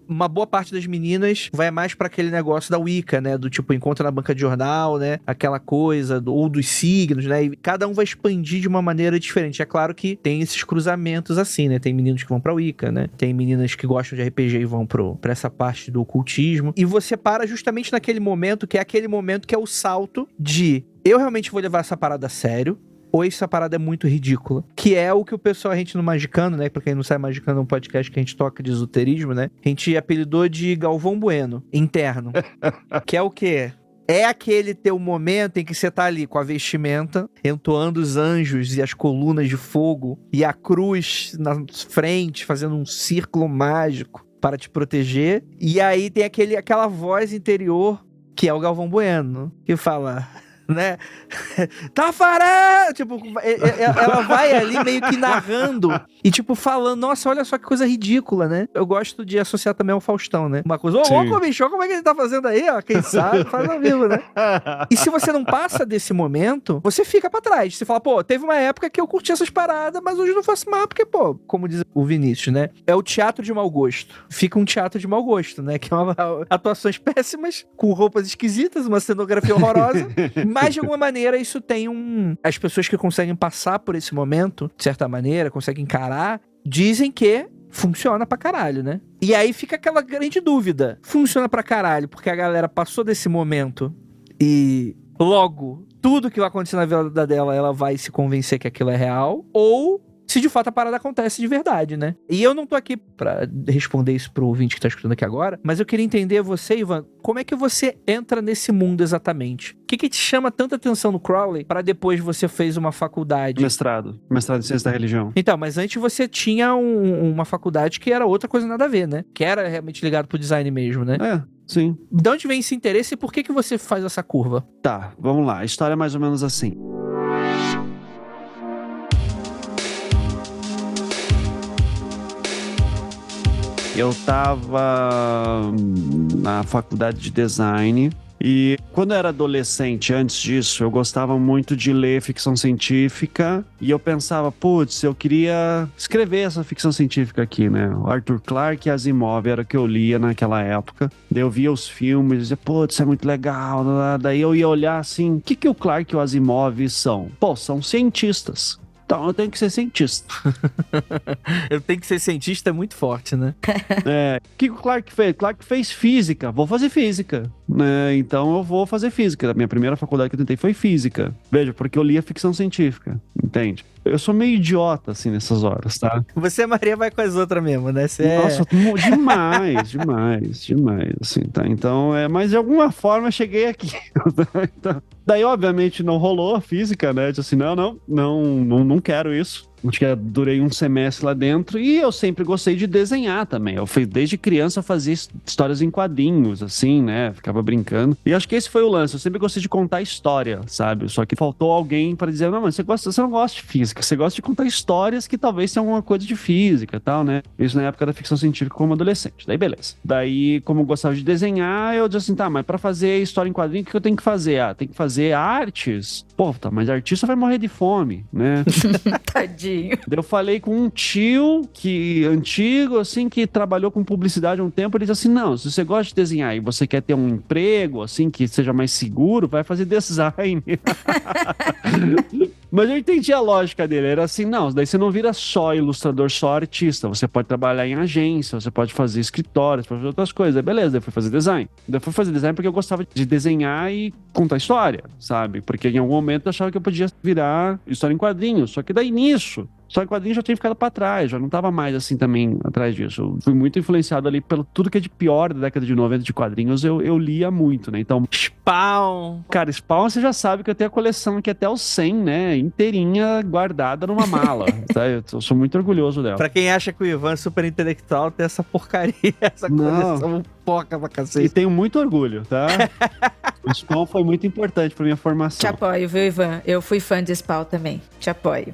uma boa parte das meninas vai mais pra aquele negócio da Wicca, né? Do tipo, encontra na banca de jornal, né? Aquela coisa, ou dos signos, né? E cada um vai expandir de uma maneira diferente. É claro que tem esses cruzamentos assim, né? Tem meninos que vão pra Wicca, né? Tem meninas que gostam de RPG e vão pra essa parte do ocultismo. E você para justamente naquele momento, que é aquele momento que é o salto de eu realmente vou levar essa parada a sério, ou essa parada é muito ridícula. Que é o que o pessoal, a gente no Magicando, né? Pra quem não sabe, Magicando é um podcast que a gente toca de esoterismo, né? A gente apelidou de Galvão Bueno, interno. Que é o quê? É aquele teu momento em que você tá ali com a vestimenta, entoando os anjos e as colunas de fogo, e a cruz na frente, fazendo um círculo mágico para te proteger. E aí tem aquela voz interior, que é o Galvão Bueno, que fala, né? Tafarel! Tipo, ela vai ali meio que narrando e, tipo, falando, nossa, olha só que coisa ridícula, né? Eu gosto de associar também ao Faustão, né? Uma coisa, ô, bicho, como é que ele tá fazendo aí, ó? Quem sabe, faz ao vivo, né? E se você não passa desse momento, você fica pra trás. Você fala, pô, teve uma época que eu curti essas paradas, mas hoje não faço mais, porque, pô, como diz o Vinícius, né? É o teatro de mau gosto. Fica um teatro de mau gosto, né? Que é atuações péssimas, com roupas esquisitas, uma cenografia horrorosa, mas de alguma maneira isso tem as pessoas que conseguem passar por esse momento, de certa maneira, conseguem encarar, dizem que funciona pra caralho, né? E aí fica aquela grande dúvida. Funciona pra caralho porque a galera passou desse momento e logo tudo que vai acontecer na vida dela, ela vai se convencer que aquilo é real, ou se de fato a parada acontece de verdade, né? E eu não tô aqui pra responder isso pro ouvinte que tá escutando aqui agora, mas eu queria entender você, Ivan, como é que você entra nesse mundo exatamente? O que te chama tanta atenção no Crowley para depois você fez uma faculdade? Mestrado em Ciência da Religião. Então, mas antes você tinha uma faculdade que era outra coisa nada a ver, né? Que era realmente ligado pro design mesmo, né? É, sim. De onde vem esse interesse e por que você faz essa curva? Tá, vamos lá. A história é mais ou menos assim. Eu tava na faculdade de design e quando eu era adolescente, antes disso, eu gostava muito de ler ficção científica e eu pensava, putz, eu queria escrever essa ficção científica aqui, né? O Arthur Clarke e Asimov era o que eu lia naquela época. Daí eu via os filmes e dizia, putz, isso é muito legal. Daí eu ia olhar assim, o que o Clarke e o Asimov são? Pô, são cientistas. Então eu tenho que ser cientista. Eu tenho que ser cientista é muito forte, né? O que o Clarke fez? Clarke fez física. Vou fazer física. Então eu vou fazer física. A minha primeira faculdade que eu tentei foi física. Veja, porque eu lia ficção científica. Entende? Eu sou meio idiota, assim, nessas horas, tá? Você, Maria, vai com as outras mesmo, né? Nossa, demais, assim, tá? Então, mas de alguma forma eu cheguei aqui. Então, daí, obviamente, não rolou a física, né? Eu disse assim, não quero isso. Acho que durei um semestre lá dentro e eu sempre gostei de desenhar também. Desde criança eu fazia histórias em quadrinhos, assim, né? Ficava brincando. E acho que esse foi o lance. Eu sempre gostei de contar história, sabe? Só que faltou alguém para dizer, não, mas você não gosta de física, você gosta de contar histórias que talvez tenham alguma coisa de física e tal, né? Isso na época da ficção científica como adolescente. Daí, beleza. Daí, como eu gostava de desenhar, eu disse assim, tá, mas pra fazer história em quadrinho, o que eu tenho que fazer? Ah, tem que fazer artes. Pô, tá, mas artista vai morrer de fome, né? Tadinho. Eu falei com um tio antigo, assim, que trabalhou com publicidade há um tempo. Ele disse assim, não, se você gosta de desenhar e você quer ter um emprego, assim, que seja mais seguro, vai fazer design. Mas eu entendi a lógica dele. Era assim, não, daí você não vira só ilustrador, só artista. Você pode trabalhar em agência, você pode fazer escritórios, pode fazer outras coisas. Aí beleza, daí eu fui fazer design. Daí eu fui fazer design porque eu gostava de desenhar e contar história, sabe? Porque em algum momento eu achava que eu podia virar história em quadrinhos. Só que daí nisso, só em quadrinhos já tinha ficado pra trás, já não tava mais assim também atrás disso. Eu fui muito influenciado ali pelo tudo que é de pior da década de 90 de quadrinhos, eu lia muito, né? Então, Spawn. cara, Spawn você já sabe que eu tenho a coleção aqui até o 100, né? Inteirinha guardada numa mala, tá? Eu sou muito orgulhoso dela. Pra quem acha que o Ivan é super intelectual, tem essa porcaria, essa coleção foca pra E cacete. tenho muito orgulho, tá? O Spawn foi muito importante pra minha Te formação. apoio, viu, Ivan? Eu fui fã de Spawn também. Te apoio.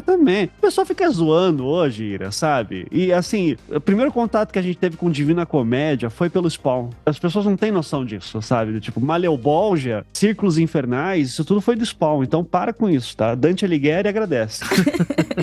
Também. O pessoal fica zoando hoje, Ira, sabe? E assim, o primeiro contato que a gente teve com Divina Comédia foi pelo Spawn. As pessoas não têm noção disso, sabe? Tipo, Malebolgia, Círculos Infernais, isso tudo foi do Spawn. Então para com isso, tá? Dante Alighieri agradece.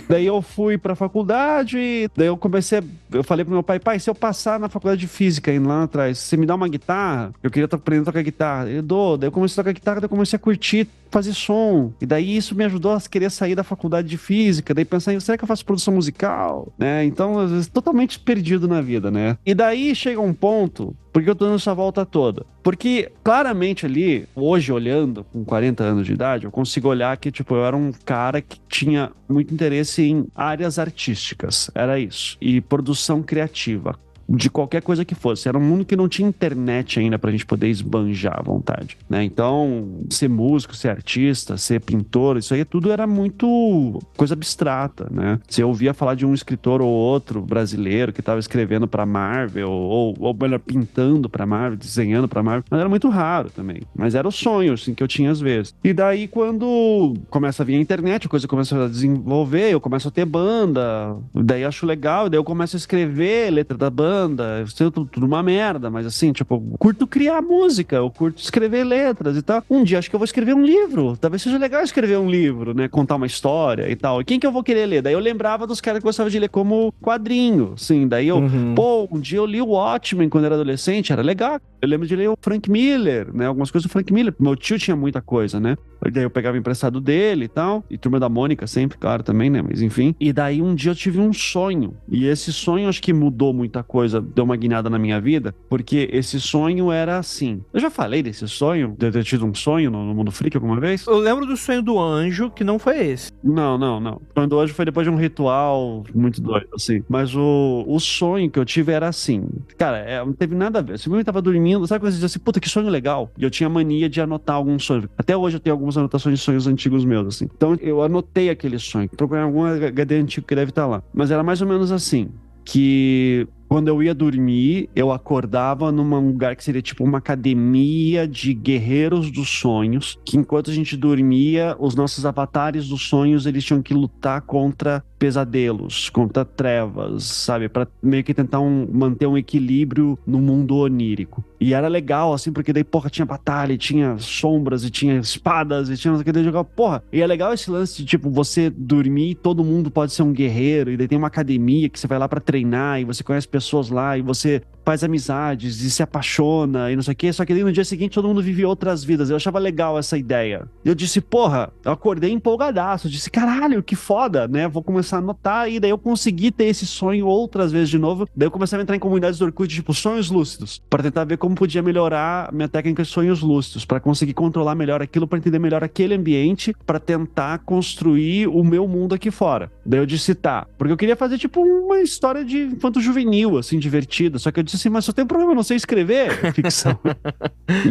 Daí eu fui pra faculdade, daí eu falei pro meu pai, se eu passar na faculdade de física indo lá atrás, você me dá uma guitarra? Eu queria aprender a tocar guitarra. Eu dou. Daí eu comecei a tocar guitarra, daí eu comecei a curtir fazer som. E daí isso me ajudou a querer sair da faculdade de física, daí pensar em, será que eu faço produção musical? Né? Então, às vezes, totalmente perdido na vida, né? E daí chega um ponto, porque eu tô dando essa volta toda. Porque, claramente ali, hoje olhando, com 40 anos de idade, eu consigo olhar que, tipo, eu era um cara que tinha muito interesse em áreas artísticas. Era isso. E produção criativa. De qualquer coisa que fosse. Era um mundo que não tinha internet ainda pra gente poder esbanjar à vontade, né? Então, ser músico, ser artista, ser pintor, isso aí tudo era muito coisa abstrata, né? Você ouvia falar de um escritor ou outro brasileiro que tava escrevendo pra Marvel, ou melhor, pintando pra Marvel, desenhando pra Marvel, mas era muito raro também. Mas era o sonho, assim, que eu tinha às vezes. E daí, quando começa a vir a internet, a coisa começa a desenvolver, eu começo a ter banda, daí eu acho legal, daí eu começo a escrever letra da banda, eu sei tudo uma merda, mas assim, tipo, eu curto criar música, eu curto escrever letras e tal. Um dia acho que eu vou escrever um livro, talvez seja legal escrever um livro, né, contar uma história e tal. E quem que eu vou querer ler? Daí eu lembrava dos caras que gostavam de ler como quadrinho, assim, daí eu, um dia eu li o Watchmen quando era adolescente, era legal. Eu lembro de ler o Frank Miller, né, algumas coisas do Frank Miller. Meu tio tinha muita coisa, né? Daí eu pegava emprestado dele e tal, e Turma da Mônica sempre, claro, também, né, mas enfim. E daí um dia eu tive um sonho, e esse sonho acho que mudou muita coisa, deu uma guinada na minha vida, porque esse sonho era assim. Eu já falei desse sonho, de eu ter tido um sonho no Mundo Freak alguma vez? Eu lembro do sonho do anjo, que não foi esse. Não. O sonho do anjo foi depois de um ritual muito doido, assim. Mas o sonho que eu tive era assim. Cara, não teve nada a ver. Eu simplesmente tava dormindo, sabe quando você diz assim, puta, que sonho legal? E eu tinha mania de anotar alguns sonhos. Até hoje eu tenho algumas anotações de sonhos antigos meus, assim. Então eu anotei aquele sonho. Procurei algum HD antigo que deve estar lá. Mas era mais ou menos assim, que quando eu ia dormir, eu acordava num lugar que seria tipo uma academia de guerreiros dos sonhos, que enquanto a gente dormia, os nossos avatares dos sonhos, eles tinham que lutar contra pesadelos, contra trevas, sabe? Pra meio que tentar manter um equilíbrio no mundo onírico. E era legal, assim, porque daí, porra, tinha batalha, e tinha sombras, e tinha espadas, e tinha não sei o que, daí jogava, porra. E é legal esse lance de, tipo, você dormir e todo mundo pode ser um guerreiro, e daí tem uma academia que você vai lá pra treinar, e você conhece pessoas lá, e você faz amizades, e se apaixona, e não sei o que, só que daí no dia seguinte todo mundo vive outras vidas. Eu achava legal essa ideia. Eu disse, porra, eu acordei empolgadaço, eu disse, caralho, que foda, né? Vou começar a anotar, e daí eu consegui ter esse sonho outras vezes de novo. Daí eu comecei a entrar em comunidades do Orkut, tipo, sonhos lúcidos, pra tentar ver como podia melhorar minha técnica de sonhos lúcidos, pra conseguir controlar melhor aquilo, pra entender melhor aquele ambiente, pra tentar construir o meu mundo aqui fora. Daí eu disse, tá, porque eu queria fazer, tipo, uma história de infanto-juvenil, assim, divertida, só que eu disse assim, mas só tem um problema, eu não sei escrever ficção.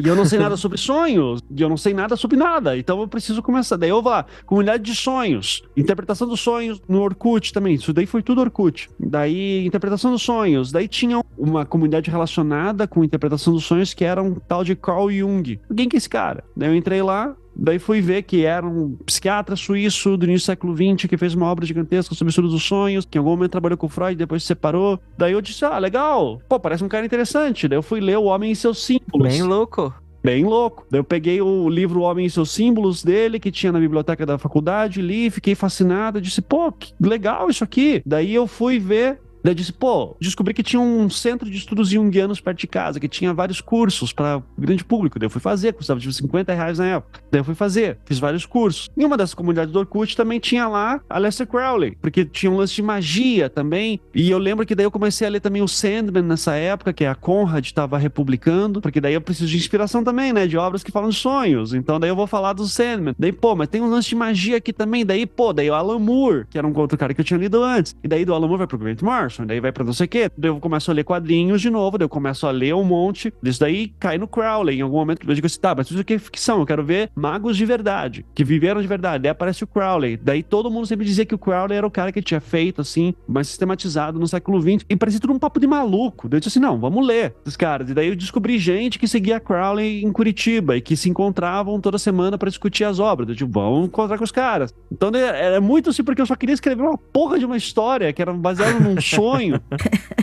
E eu não sei nada sobre sonhos, e eu não sei nada sobre nada, então eu preciso começar. Daí eu vou lá, comunidade de sonhos, interpretação dos sonhos no Orkut também, isso daí foi tudo Orkut. Daí, interpretação dos sonhos, daí tinha uma comunidade relacionada com interpretação dos sonhos que era um tal de Carl Jung. Quem que é esse cara? Daí eu entrei lá, daí fui ver que era um psiquiatra suíço do início do século XX que fez uma obra gigantesca sobre o estudo dos sonhos, que em algum momento trabalhou com o Freud, depois se separou. Daí eu disse, legal, pô, parece um cara interessante. Daí eu fui ler O Homem e Seus Símbolos. Bem louco. Bem louco. Daí eu peguei o livro O Homem e Seus Símbolos dele, que tinha na biblioteca da faculdade, li, fiquei fascinado, disse, pô, que legal isso aqui. Daí eu fui ver Daí eu disse, pô, descobri que tinha um centro de estudos junguianos perto de casa, que tinha vários cursos para grande público. Daí eu fui fazer, custava tipo R$50 na época. Daí eu fui fazer, fiz vários cursos. Em uma dessas comunidades do Orkut também tinha lá a Aleister Crowley, porque tinha um lance de magia também. E eu lembro que daí eu comecei a ler também o Sandman nessa época, que a Conrad estava republicando, porque daí eu preciso de inspiração também, né, de obras que falam de sonhos. Então daí eu vou falar do Sandman. Daí, pô, mas tem um lance de magia aqui também. Daí, pô, daí o Alan Moore, que era um outro cara que eu tinha lido antes. E daí do Alan Moore vai pro Grant Morrison, daí vai pra não sei o quê. Daí eu começo a ler quadrinhos de novo, daí eu começo a ler um monte. Isso daí cai no Crowley. Em algum momento eu digo assim, tá, mas isso aqui é ficção, eu quero ver magos de verdade, que viveram de verdade. Daí aparece o Crowley. Daí todo mundo sempre dizia que o Crowley era o cara que tinha feito, assim, mais sistematizado no século XX. E parecia tudo um papo de maluco. Daí eu disse assim, não, vamos ler esses caras. E daí eu descobri gente que seguia Crowley em Curitiba e que se encontravam toda semana pra discutir as obras. Eu digo, vamos encontrar com os caras. Então era muito assim, porque eu só queria escrever uma porra de uma história que era baseada num sonho.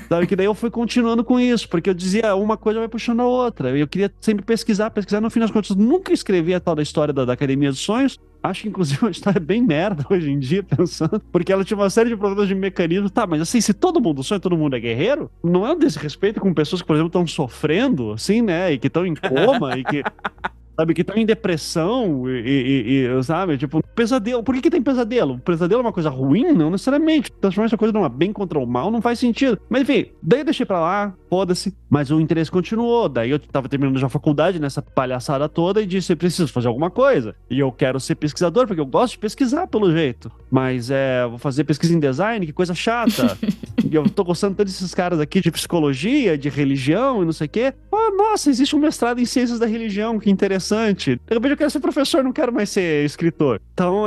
Sabe, que daí eu fui continuando com isso, porque eu dizia uma coisa vai puxando a outra. Eu queria sempre pesquisar, no fim das contas, nunca escrevi a tal da história da Academia dos Sonhos. Acho que, inclusive, uma história bem merda hoje em dia, pensando, porque ela tinha uma série de problemas de mecanismos. Tá, mas assim, se todo mundo sonha, todo mundo é guerreiro, não é um desrespeito com pessoas que, por exemplo, estão sofrendo, assim, né, e que estão em coma, e que... Sabe, que estão em depressão sabe, tipo, pesadelo. Por que tem pesadelo? Pesadelo é uma coisa ruim? Não necessariamente. Transformar essa coisa numa bem contra o mal não faz sentido. Mas enfim, daí eu deixei pra lá, foda-se. Mas o interesse continuou. Daí eu tava terminando já a faculdade nessa palhaçada toda e disse, eu preciso fazer alguma coisa. E eu quero ser pesquisador, porque eu gosto de pesquisar, pelo jeito. Mas vou fazer pesquisa em design, que coisa chata. E eu tô gostando tanto desses caras aqui de psicologia, de religião e não sei o quê. Nossa, existe um mestrado em ciências da religião, que interessante. De repente eu quero ser professor, não quero mais ser escritor. Então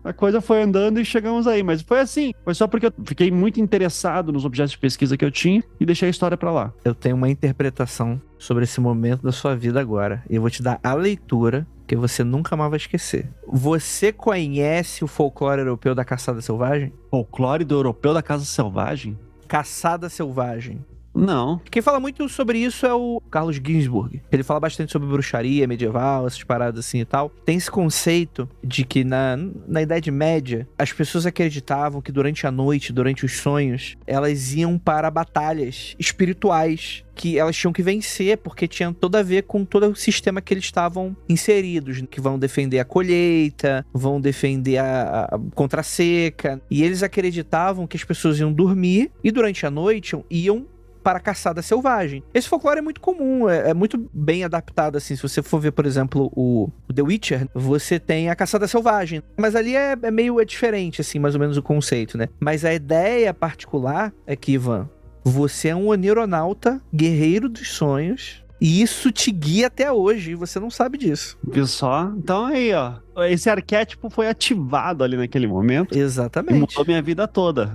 a coisa foi andando e chegamos aí. Mas foi assim, foi só porque eu fiquei muito interessado nos objetos de pesquisa que eu tinha e deixei a história pra lá. Eu tenho uma interpretação sobre esse momento da sua vida agora. E eu vou te dar a leitura que você nunca mais vai esquecer. Você conhece o folclore europeu da caçada selvagem? Folclore do europeu da caça selvagem? Caçada selvagem. Não. Quem fala muito sobre isso é o Carlos Ginzburg. Ele fala bastante sobre bruxaria medieval, essas paradas assim e tal. Tem esse conceito de que na Idade Média, as pessoas acreditavam que durante a noite, durante os sonhos, elas iam para batalhas espirituais que elas tinham que vencer, porque tinham tudo a ver com todo o sistema que eles estavam inseridos, que vão defender a colheita, vão defender a contra a seca. E eles acreditavam que as pessoas iam dormir e durante a noite iam para a caçada selvagem. Esse folclore é muito comum, é muito bem adaptado, assim. Se você for ver, por exemplo, o The Witcher, você tem a caçada selvagem. Mas ali é meio diferente, assim, mais ou menos o conceito, né? Mas a ideia particular é que, Ivan, você é um oneironauta, guerreiro dos sonhos, e isso te guia até hoje, e você não sabe disso. Viu só? Então aí, ó. Esse arquétipo foi ativado ali naquele momento. Exatamente. E mudou minha vida toda.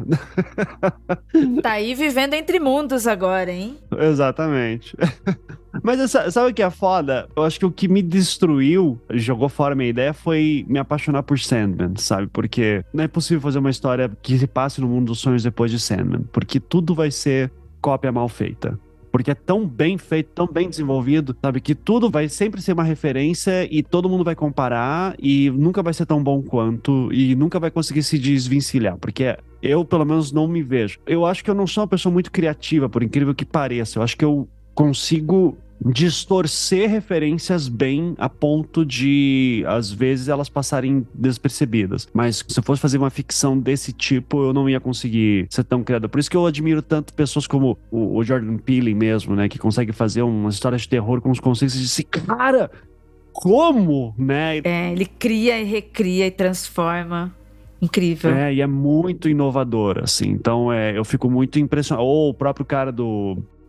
Tá aí vivendo entre mundos agora, hein? Exatamente. Mas sabe o que é foda? Eu acho que o que me destruiu, jogou fora a minha ideia, foi me apaixonar por Sandman, sabe? Porque não é possível fazer uma história que se passe no mundo dos sonhos depois de Sandman. Porque tudo vai ser cópia mal feita. Porque é tão bem feito, tão bem desenvolvido, sabe? Que tudo vai sempre ser uma referência e todo mundo vai comparar e nunca vai ser tão bom quanto e nunca vai conseguir se desvencilhar. Porque eu, pelo menos, não me vejo. Eu acho que eu não sou uma pessoa muito criativa, por incrível que pareça. Eu acho que eu consigo distorcer referências bem a ponto de, às vezes, elas passarem despercebidas. Mas se eu fosse fazer uma ficção desse tipo, eu não ia conseguir ser tão criador. Por isso que eu admiro tanto pessoas como o Jordan Peele mesmo, né? Que consegue fazer umas histórias de terror com os conceitos de assim, cara, como? Né? Ele cria e recria e transforma. Incrível. E é muito inovador, assim. Então, eu fico muito impressionado. Ou o próprio cara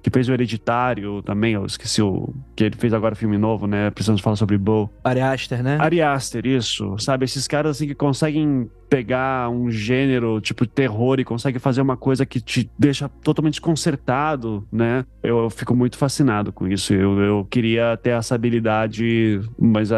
que fez o Hereditário também, eu esqueci que ele fez agora filme novo, né? Precisamos falar sobre Bo. Ari Aster, né? Ari Aster, isso. Sabe, esses caras assim que conseguem pegar um gênero tipo terror e conseguem fazer uma coisa que te deixa totalmente desconcertado, né? Eu fico muito fascinado com isso. Eu queria ter essa habilidade, mas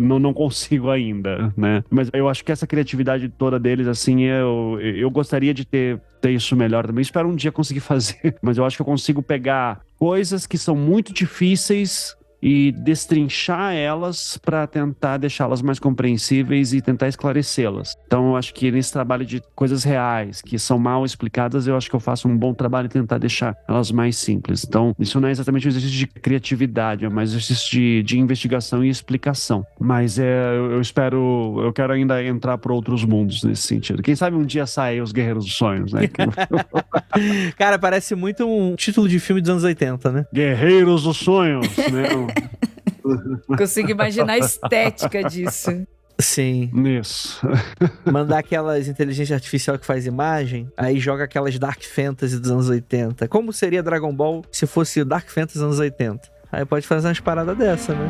não consigo ainda, né? Mas eu acho que essa criatividade toda deles, assim, eu gostaria de ter isso melhor também. Espero um dia conseguir fazer, mas eu acho que eu consigo pegar coisas que são muito difíceis e destrinchar elas para tentar deixá-las mais compreensíveis e tentar esclarecê-las. Então eu acho que nesse trabalho de coisas reais, que são mal explicadas, eu acho que eu faço um bom trabalho em tentar deixar elas mais simples. Então isso não é exatamente um exercício de criatividade, é mais um exercício de investigação e explicação. Mas eu quero ainda entrar por outros mundos nesse sentido. Quem sabe um dia saem os Guerreiros dos Sonhos, né? Cara, parece muito um título de filme dos anos 80, né? Guerreiros dos Sonhos, né? Consigo imaginar a estética disso. Sim. Isso. Mandar aquelas inteligência artificial que faz imagem, aí joga aquelas Dark Fantasy dos anos 80. Como seria Dragon Ball se fosse Dark Fantasy dos anos 80? Aí pode fazer umas paradas dessa, né?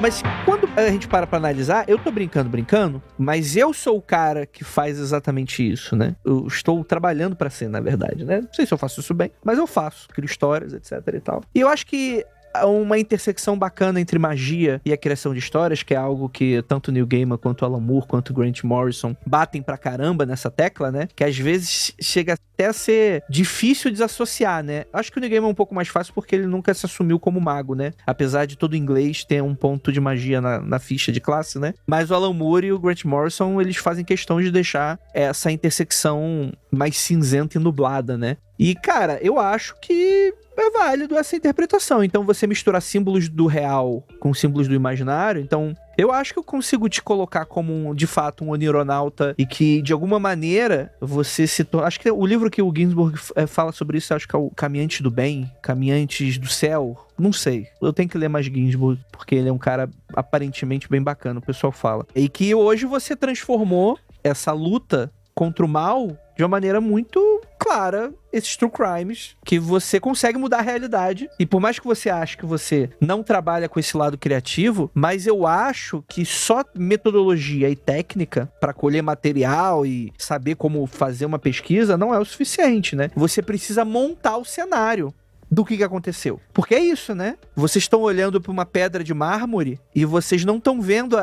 Mas quando a gente para pra analisar, eu tô brincando, mas eu sou o cara que faz exatamente isso, né? Eu estou trabalhando pra ser, na verdade, né? Não sei se eu faço isso bem, mas eu faço. Crio histórias, etc e tal. E eu acho que uma intersecção bacana entre magia e a criação de histórias, que é algo que tanto Neil Gaiman, quanto Alan Moore, quanto Grant Morrison batem pra caramba nessa tecla, né? Que às vezes chega até a ser difícil desassociar, né? Acho que o Neil Gaiman é um pouco mais fácil porque ele nunca se assumiu como mago, né? Apesar de todo inglês ter um ponto de magia na ficha de classe, né? Mas o Alan Moore e o Grant Morrison, eles fazem questão de deixar essa intersecção mais cinzenta e nublada, né? E, cara, eu acho que é válido essa interpretação. Então, você misturar símbolos do real com símbolos do imaginário. Então, eu acho que eu consigo te colocar como, de fato, um onironauta e que, de alguma maneira, você se torna... Acho que o livro que o Ginsburg fala sobre isso, acho que é o Caminhantes do Bem, Caminhantes do Céu. Não sei. Eu tenho que ler mais Ginsburg, porque ele é um cara aparentemente bem bacana, o pessoal fala. E que hoje você transformou essa luta contra o mal de uma maneira muito clara, esses true crimes, que você consegue mudar a realidade. E por mais que você ache que você não trabalha com esse lado criativo, mas eu acho que só metodologia e técnica para colher material e saber como fazer uma pesquisa não é o suficiente, né? Você precisa montar o cenário do que aconteceu. Porque é isso, né? Vocês estão olhando para uma pedra de mármore e vocês não estão vendo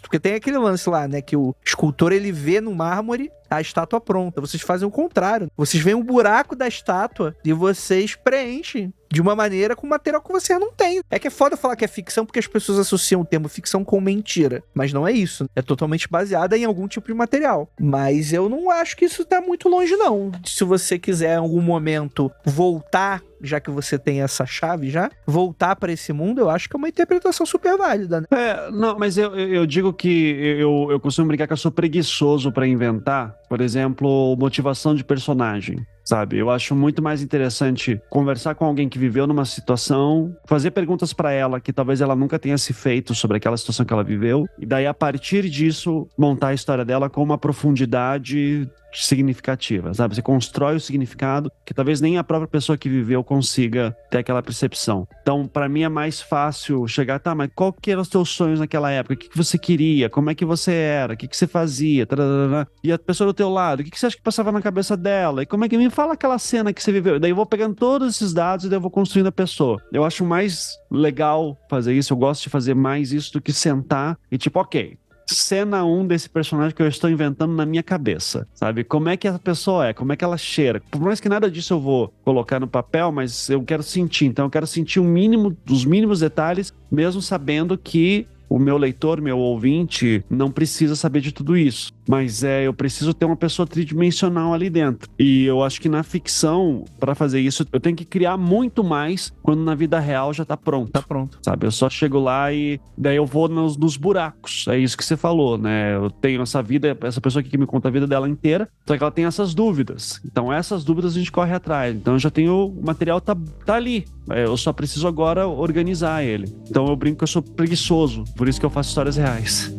porque tem aquele lance lá, né? Que o escultor, ele vê no mármore a estátua pronta. Vocês fazem o contrário. Vocês veem um buraco da estátua e vocês preenchem de uma maneira com material que você não tem. É que é foda falar que é ficção porque as pessoas associam o termo ficção com mentira. Mas não é isso. É totalmente baseada em algum tipo de material. Mas eu não acho que isso tá muito longe, não. Se você quiser, em algum momento, voltar, já que você tem essa chave já, voltar pra esse mundo, eu acho que é uma interpretação super válida, né? Não, mas eu digo que eu costumo brincar que eu sou preguiçoso pra inventar, por exemplo, motivação de personagem. Sabe? Eu acho muito mais interessante conversar com alguém que viveu numa situação, fazer perguntas pra ela que talvez ela nunca tenha se feito sobre aquela situação que ela viveu, e daí a partir disso montar a história dela com uma profundidade significativa, sabe? Você constrói o significado que talvez nem a própria pessoa que viveu consiga ter aquela percepção. Então, pra mim é mais fácil chegar, tá, mas qual que eram os teus sonhos naquela época? O que você queria? Como é que você era? O que você fazia? Tararara. E a pessoa do teu lado, o que você acha que passava na cabeça dela? E como é que me fala aquela cena que você viveu? Daí eu vou pegando todos esses dados e daí eu vou construindo a pessoa. Eu acho mais legal fazer isso, eu gosto de fazer mais isso do que sentar e tipo, ok, cena 1 desse personagem que eu estou inventando na minha cabeça, sabe? Como é que a pessoa é, como é que ela cheira. Por mais que nada disso eu vou colocar no papel, mas eu quero sentir. Então eu quero sentir o mínimo, dos mínimos detalhes, mesmo sabendo que o meu leitor, meu ouvinte, não precisa saber de tudo isso. Mas eu preciso ter uma pessoa tridimensional ali dentro. E eu acho que na ficção, para fazer isso, eu tenho que criar muito mais quando na vida real já tá pronto. Tá pronto. Sabe? Eu só chego lá e daí eu vou nos buracos. É isso que você falou, né? Eu tenho essa vida, essa pessoa aqui que me conta a vida dela inteira, só que ela tem essas dúvidas. Então essas dúvidas a gente corre atrás. Então eu já tenho, o material tá ali. Eu só preciso agora organizar ele. Então eu brinco que eu sou preguiçoso, por isso que eu faço histórias reais.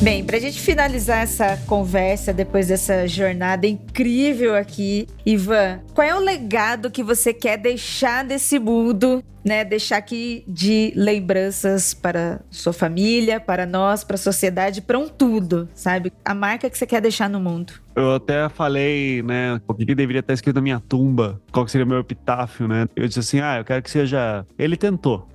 Bem, pra gente finalizar essa conversa depois dessa jornada incrível aqui, Ivan, qual é o legado que você quer deixar desse mundo, né? Deixar aqui de lembranças para sua família, para nós, para a sociedade, para um tudo, sabe? A marca que você quer deixar no mundo. Eu até falei, né, o que deveria estar escrito na minha tumba, qual que seria o meu epitáfio, né? Eu disse assim, eu quero que seja... Ele tentou.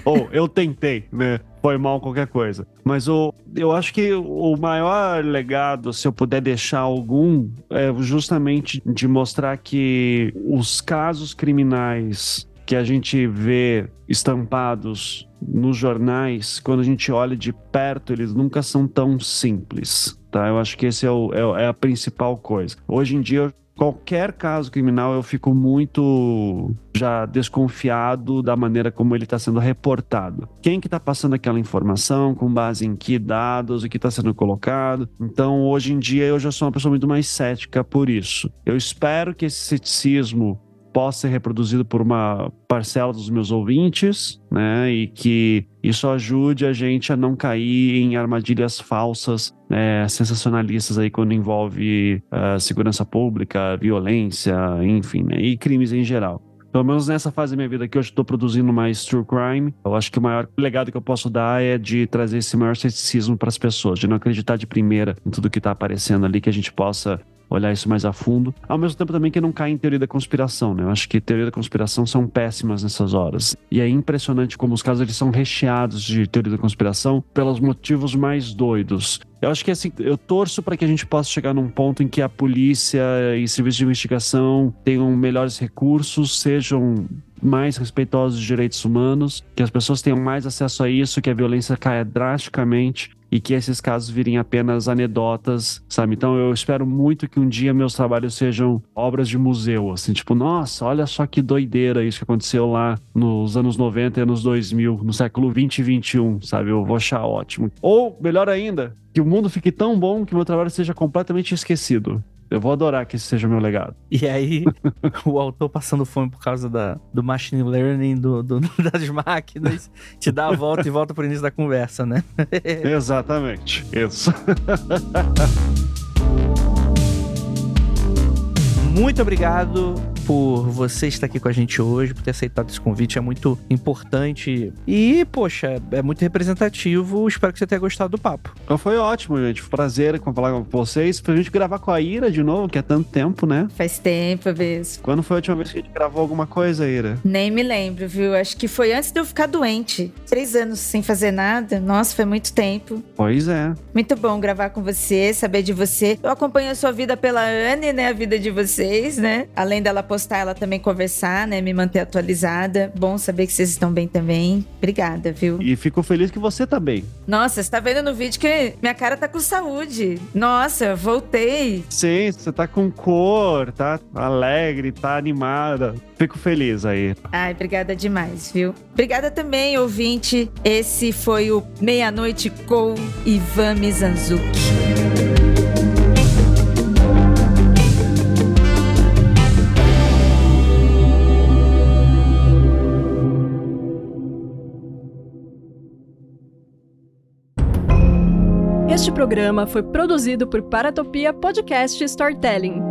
Ou eu tentei, né? foi mal qualquer coisa. Mas eu acho que o maior legado, se eu puder deixar algum, é justamente de mostrar que os casos criminais que a gente vê estampados nos jornais, quando a gente olha de perto, eles nunca são tão simples, tá? Eu acho que esse é a principal coisa. Hoje em dia, qualquer caso criminal, eu fico muito já desconfiado da maneira como ele está sendo reportado. Quem que está passando aquela informação, com base em que dados, o que está sendo colocado. Então, hoje em dia, eu já sou uma pessoa muito mais cética por isso. Eu espero que esse ceticismo possa ser reproduzido por uma parcela dos meus ouvintes, né, e que isso ajude a gente a não cair em armadilhas falsas, sensacionalistas aí quando envolve segurança pública, violência, enfim, né, e crimes em geral. Pelo menos nessa fase da minha vida que eu estou produzindo mais true crime, eu acho que o maior legado que eu posso dar é de trazer esse maior ceticismo para as pessoas, de não acreditar de primeira em tudo que está aparecendo ali, que a gente possa olhar isso mais a fundo. Ao mesmo tempo também que não cai em teoria da conspiração, né? Eu acho que teoria da conspiração são péssimas nessas horas. E é impressionante como os casos eles são recheados de teoria da conspiração pelos motivos mais doidos. Eu acho que assim, eu torço para que a gente possa chegar num ponto em que a polícia e serviços de investigação tenham melhores recursos, sejam mais respeitosos dos direitos humanos, que as pessoas tenham mais acesso a isso, que a violência caia drasticamente e que esses casos virem apenas anedotas, sabe? Então eu espero muito que um dia meus trabalhos sejam obras de museu, assim, tipo, nossa, olha só que doideira isso que aconteceu lá nos anos 90 e anos 2000, no século 20 e 21, sabe? Eu vou achar ótimo. Ou, melhor ainda, que o mundo fique tão bom que meu trabalho seja completamente esquecido. Eu vou adorar que esse seja o meu legado. E aí, o autor passando fome por causa do machine learning, das máquinas, te dá a volta e volta pro início da conversa, né? Exatamente, isso. Muito obrigado por você estar aqui com a gente hoje, por ter aceitado esse convite, é muito importante e, poxa, é muito representativo. Espero que você tenha gostado do papo. Então foi ótimo, gente. Prazer falar com vocês. Pra gente gravar com a Ira de novo, que é tanto tempo, né? Faz tempo mesmo. Quando foi a última vez que a gente gravou alguma coisa, Ira? Nem me lembro, viu? Acho que foi antes de eu ficar doente. 3 anos sem fazer nada. Nossa, foi muito tempo. Pois é. Muito bom gravar com você, saber de você. Eu acompanho a sua vida pela Anne, né? A vida de vocês, né? Além dela postar, ela também conversar, né? Me manter atualizada. Bom saber que vocês estão bem também. Obrigada, viu? E fico feliz que você tá bem. Nossa, você tá vendo no vídeo que minha cara tá com saúde. Nossa, voltei. Sim, você tá com cor, tá alegre, tá animada. Fico feliz aí. Ai, obrigada demais, viu? Obrigada também, ouvinte. Esse foi o Meia-Noite com Ivan Mizanzuki. Este programa foi produzido por Paratopia Podcast Storytelling.